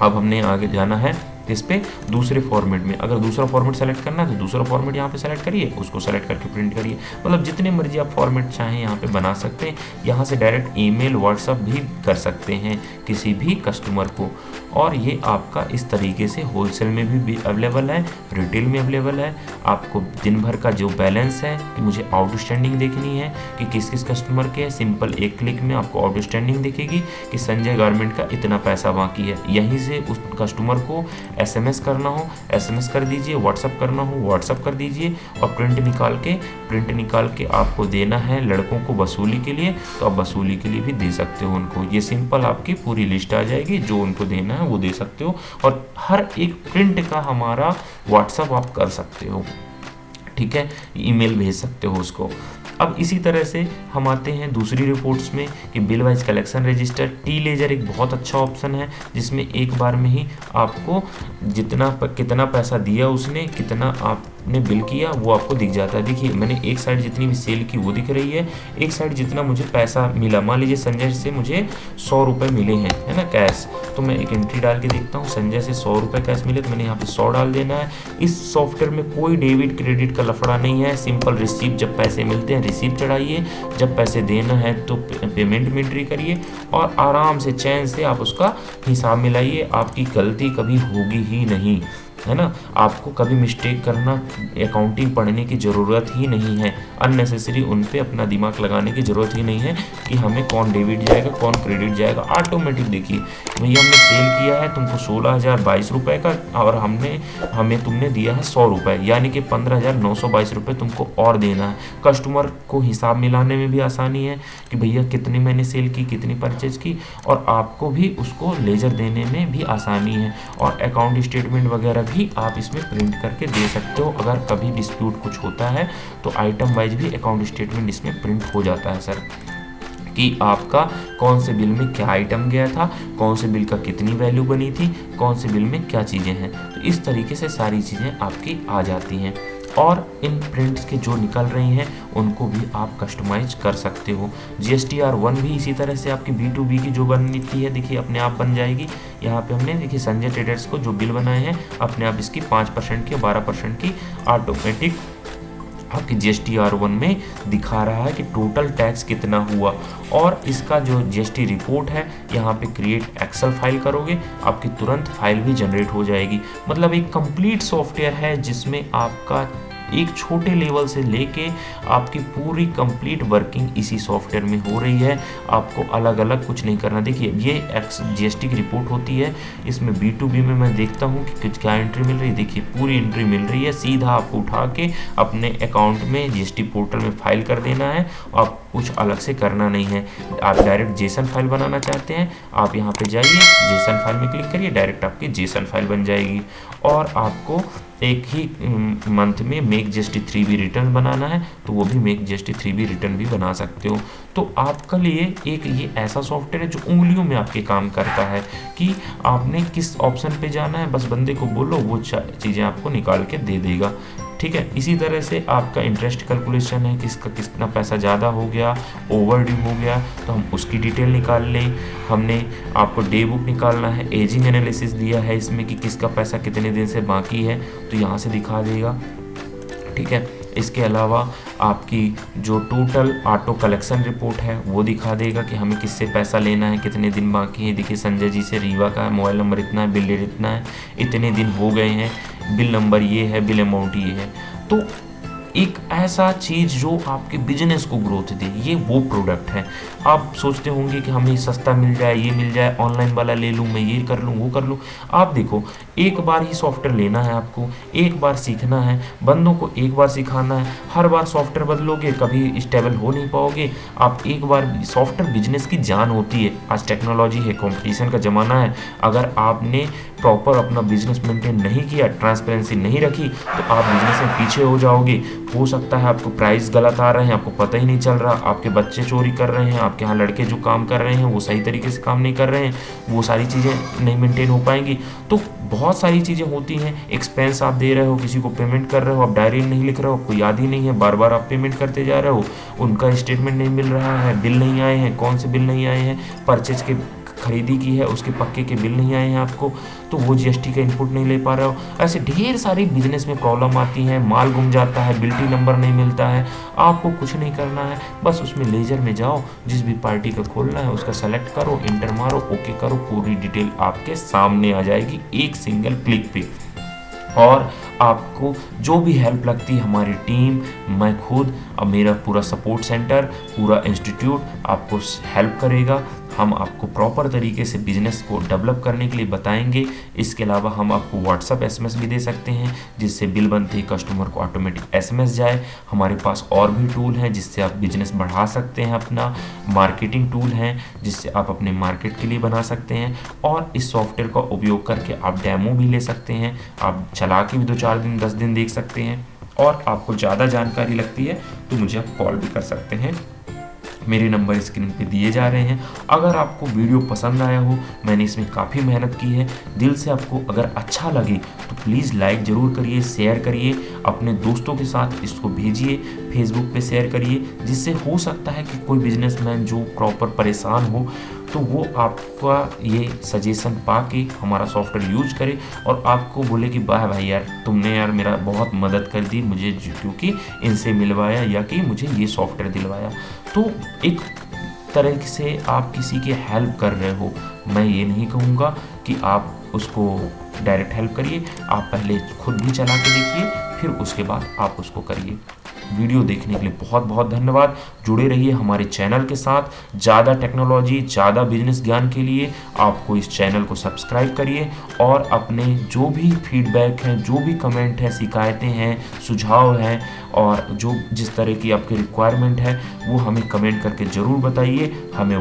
अब हमने आगे जाना है इस पे दूसरे फॉर्मेट में। अगर दूसरा फॉर्मेट सेलेक्ट करना है तो दूसरा फॉर्मेट यहाँ पे सेलेक्ट करिए, उसको सेलेक्ट करके प्रिंट करिए। मतलब जितने मर्जी आप फॉर्मेट चाहें यहाँ पे बना सकते हैं। यहाँ से डायरेक्ट ईमेल, व्हाट्सअप भी कर सकते हैं किसी भी कस्टमर को। और ये आपका इस तरीके से होलसेल में भी अवेलेबल है, रिटेल में अवेलेबल है। आपको दिन भर का जो बैलेंस है कि मुझे आउटस्टैंडिंग देखनी है कि किस किस कस्टमर के है, सिंपल एक क्लिक में आपको आउटस्टैंडिंग दिखेगी कि संजय गारमेंट का इतना पैसा बाकी है। यहीं से उस कस्टमर को SMS करना हो SMS कर दीजिए, व्हाट्सअप करना हो व्हाट्सअप कर दीजिए, और प्रिंट निकाल के आपको देना है लड़कों को वसूली के लिए, तो आप वसूली के लिए भी दे सकते हो उनको। ये सिंपल आपकी पूरी लिस्ट आ जाएगी, जो उनको देना है वो दे सकते हो। और हर एक प्रिंट का हमारा व्हाट्सअप आप कर सकते हो, ठीक है, ईमेल भेज सकते हो उसको। अब इसी तरह से हम आते हैं दूसरी रिपोर्ट्स में कि bill wise collection register. T ledger एक बहुत अच्छा ऑप्शन है जिसमें एक बार में ही आपको कितना पैसा दिया उसने, कितना आपने बिल किया वो आपको दिख जाता है। देखिए मैंने एक साइड जितनी भी सेल की वो दिख रही है, एक साइड जितना मुझे पैसा मिला। मान लीजिए संजय से मुझे 100 रुपये मिले हैं, है ना, कैश। तो मैं एक एंट्री डाल के देखता हूँ, संजय से 100 रुपये कैश मिले, तो मैंने यहाँ पे 100 डाल देना है। इस सॉफ्टवेयर में कोई डेबिट क्रेडिट का लफड़ा नहीं है। सिंपल रिसीप्ट, जब पैसे मिलते हैं रिसीप्ट चढ़ाइए, जब पैसे देना है तो पेमेंट में एंट्री करिए, और आराम से चैन से आप उसका हिसाब मिलाइए। आपकी गलती कभी होगी ही नहीं, है ना। आपको कभी मिस्टेक करना, अकाउंटिंग पढ़ने की ज़रूरत ही नहीं है। अननेसेसरी उन पे अपना दिमाग लगाने की ज़रूरत ही नहीं है कि हमें कौन डेबिट जाएगा कौन क्रेडिट जाएगा। ऑटोमेटिक देखिए भैया हमने सेल किया है तुमको 16,022 रुपये का, और हमें तुमने दिया है 100 रुपये, यानी कि 15,922 रुपये तुमको और देना है। कस्टमर को हिसाब मिलाने में भी आसानी है कि भैया कितनी मैंने सेल की, कितनी परचेज की, और आपको भी उसको लेजर देने में भी आसानी है। और अकाउंट स्टेटमेंट वगैरह भी आप इसमें प्रिंट करके दे सकते हो। अगर कभी डिस्प्यूट कुछ होता है तो आइटम वाइज भी अकाउंट स्टेटमेंट इसमें प्रिंट हो जाता है सर, कि आपका कौन से बिल में क्या आइटम गया था, कौन से बिल का कितनी वैल्यू बनी थी, कौन से बिल में क्या चीज़ें हैं। तो इस तरीके से सारी चीज़ें आपकी आ जाती हैं। और इन प्रिंट्स के जो निकल रही हैं उनको भी आप कस्टमाइज कर सकते हो। GSTR1 भी इसी तरह से आपकी B2B की जो बनती है देखिए अपने आप बन जाएगी। यहाँ पे हमने देखिए संजय ट्रेडर्स को जो बिल बनाए हैं अपने आप इसकी 5% की 12% की ऑटोमेटिक आपकी GSTR1 में दिखा रहा है कि टोटल टैक्स कितना हुआ। और इसका जो GST रिपोर्ट है यहाँ पे क्रिएट एक्सेल फाइल करोगे आपकी तुरंत फाइल भी जनरेट हो जाएगी। मतलब एक कंप्लीट सॉफ्टवेयर है जिसमें आपका एक छोटे लेवल से लेके आपकी पूरी कंप्लीट वर्किंग इसी सॉफ्टवेयर में हो रही है। आपको अलग अलग कुछ नहीं करना। देखिए ये GST की रिपोर्ट होती है, इसमें B2B में मैं देखता हूँ कि कुछ क्या एंट्री मिल रही है। देखिए पूरी एंट्री मिल रही है, सीधा आपको उठा के अपने अकाउंट में GST पोर्टल में फाइल कर देना है। आप कुछ अलग से करना नहीं है। आप डायरेक्ट जेसन फाइल बनाना चाहते हैं, आप यहाँ पे जाइए, जेसन फाइल में क्लिक करिए, डायरेक्ट आपकी जेसन फाइल बन जाएगी। और आपको एक ही मंथ में मेक GST 3B रिटर्न बनाना है तो वो भी मेक GST 3B रिटर्न भी बना सकते हो। तो आपके लिए एक ये ऐसा सॉफ्टवेयर है जो उंगलियों में आपके काम करता है कि आपने किस ऑप्शन पे जाना है, बस बंदे को बोलो, वो चीज़ें आपको निकाल के दे देगा। ठीक है, इसी तरह से आपका इंटरेस्ट कैलकुलेशन है, किसका कितना पैसा ज़्यादा हो गया, ओवर ड्यू हो गया तो हम उसकी डिटेल निकाल लें। हमने आपको डे बुक निकालना है, एजिंग एनालिसिस दिया है इसमें कि किसका पैसा कितने दिन से बाकी है तो यहाँ से दिखा देगा। ठीक है, इसके अलावा आपकी जो टोटल ऑटो कलेक्शन रिपोर्ट है वो दिखा देगा कि हमें किससे पैसा लेना है, कितने दिन बाकी है। देखिए संजय जी से रीवा का मोबाइल नंबर इतना है, बिल रेट इतना है, इतने दिन हो गए हैं, बिल नंबर ये है, बिल अमाउंट ये है। तो एक ऐसा चीज़ जो आपके बिजनेस को ग्रोथ दे, ये वो प्रोडक्ट है। आप सोचते होंगे कि हमें सस्ता मिल जाए, ये मिल जाए, ऑनलाइन वाला ले लूँ, मैं ये कर लूँ, वो कर लूँ। आप देखो, एक बार ही सॉफ्टवेयर लेना है आपको, एक बार सीखना है, बंदों को एक बार सिखाना है। हर बार सॉफ्टवेयर बदलोगे कभी स्टेबल हो नहीं पाओगे। आप एक बार, सॉफ्टवेयर बिजनेस की जान होती है। आज टेक्नोलॉजी है, कंपटीशन का ज़माना है। अगर आपने प्रॉपर अपना बिजनेस मेंटेन नहीं किया, ट्रांसपेरेंसी नहीं रखी, तो आप बिजनेस में पीछे हो जाओगे। हो सकता है आपको प्राइस गलत आ रहे हैं, आपको पता ही नहीं चल रहा, आपके बच्चे चोरी कर रहे हैं, आपके यहाँ लड़के जो काम कर रहे हैं वो सही तरीके से काम नहीं कर रहे हैं, वो सारी चीज़ें नहीं मेंटेन हो पाएंगी। तो बहुत सारी चीज़ें होती हैं। एक्सपेंस आप दे रहे हो, किसी को पेमेंट कर रहे हो, आप डायरी नहीं लिख रहे हो, आपको याद ही नहीं है, बार बार आप पेमेंट करते जा रहे हो, उनका स्टेटमेंट नहीं मिल रहा है, बिल नहीं आए हैं, कौन से बिल नहीं आए हैं, परचेज के खरीदी की है उसके पक्के के बिल नहीं आए हैं आपको, तो वो GST का इनपुट नहीं ले पा रहे हो। ऐसे ढेर सारी बिजनेस में प्रॉब्लम आती हैं, माल गुम जाता है, बिल्टी नंबर नहीं मिलता है। आपको कुछ नहीं करना है, बस उसमें लेजर में जाओ, जिस भी पार्टी का खोलना है उसका सेलेक्ट करो, इंटर मारो, ओके करो, पूरी डिटेल आपके सामने आ जाएगी एक सिंगल क्लिक पे। और आपको जो भी हेल्प लगती है, हमारी टीम, मैं खुद, अब मेरा पूरा सपोर्ट सेंटर, पूरा इंस्टीट्यूट आपको हेल्प करेगा। हम आपको प्रॉपर तरीके से बिजनेस को डेवलप करने के लिए बताएंगे। इसके अलावा हम आपको व्हाट्सअप SMS भी दे सकते हैं, जिससे बिल बनते ही कस्टमर को ऑटोमेटिक SMS जाए। हमारे पास और भी टूल हैं जिससे आप बिजनेस बढ़ा सकते हैं अपना। मार्केटिंग टूल हैं जिससे आप अपने मार्केट के लिए बना सकते हैं। और इस सॉफ्टवेयर का उपयोग करके आप डेमो भी ले सकते हैं, आप चला के भी 2-4 दिन 10 दिन देख सकते हैं। और आपको ज़्यादा जानकारी लगती है तो मुझे आप कॉल भी कर सकते हैं, मेरे नंबर स्क्रीन पे दिए जा रहे हैं। अगर आपको वीडियो पसंद आया हो, मैंने इसमें काफ़ी मेहनत की है, दिल से आपको अगर अच्छा लगे तो प्लीज़ लाइक ज़रूर करिए, शेयर करिए, अपने दोस्तों के साथ इसको भेजिए, फेसबुक पे शेयर करिए, जिससे हो सकता है कि कोई बिजनेसमैन जो प्रॉपर परेशान हो तो वो आपका ये सजेशन पा के हमारा सॉफ्टवेयर यूज करे और आपको बोले कि वाह भाई यार, तुमने यार मेरा बहुत मदद कर दी, मुझे क्योंकि इनसे मिलवाया या कि मुझे ये सॉफ्टवेयर दिलवाया। तो एक तरह से आप किसी की हेल्प कर रहे हो। मैं ये नहीं कहूँगा कि आप उसको डायरेक्ट हेल्प करिए, आप पहले खुद भी चला के देखिए, फिर उसके बाद आप उसको करिए। वीडियो देखने के लिए बहुत बहुत धन्यवाद। जुड़े रहिए हमारे चैनल के साथ। ज़्यादा टेक्नोलॉजी, ज़्यादा बिजनेस ज्ञान के लिए आपको इस चैनल को सब्सक्राइब करिए और अपने जो भी फीडबैक हैं, जो भी कमेंट हैं, शिकायतें हैं, सुझाव हैं और जो जिस तरह की आपकी रिक्वायरमेंट है वो हमें कमेंट करके ज़रूर बताइए। हमें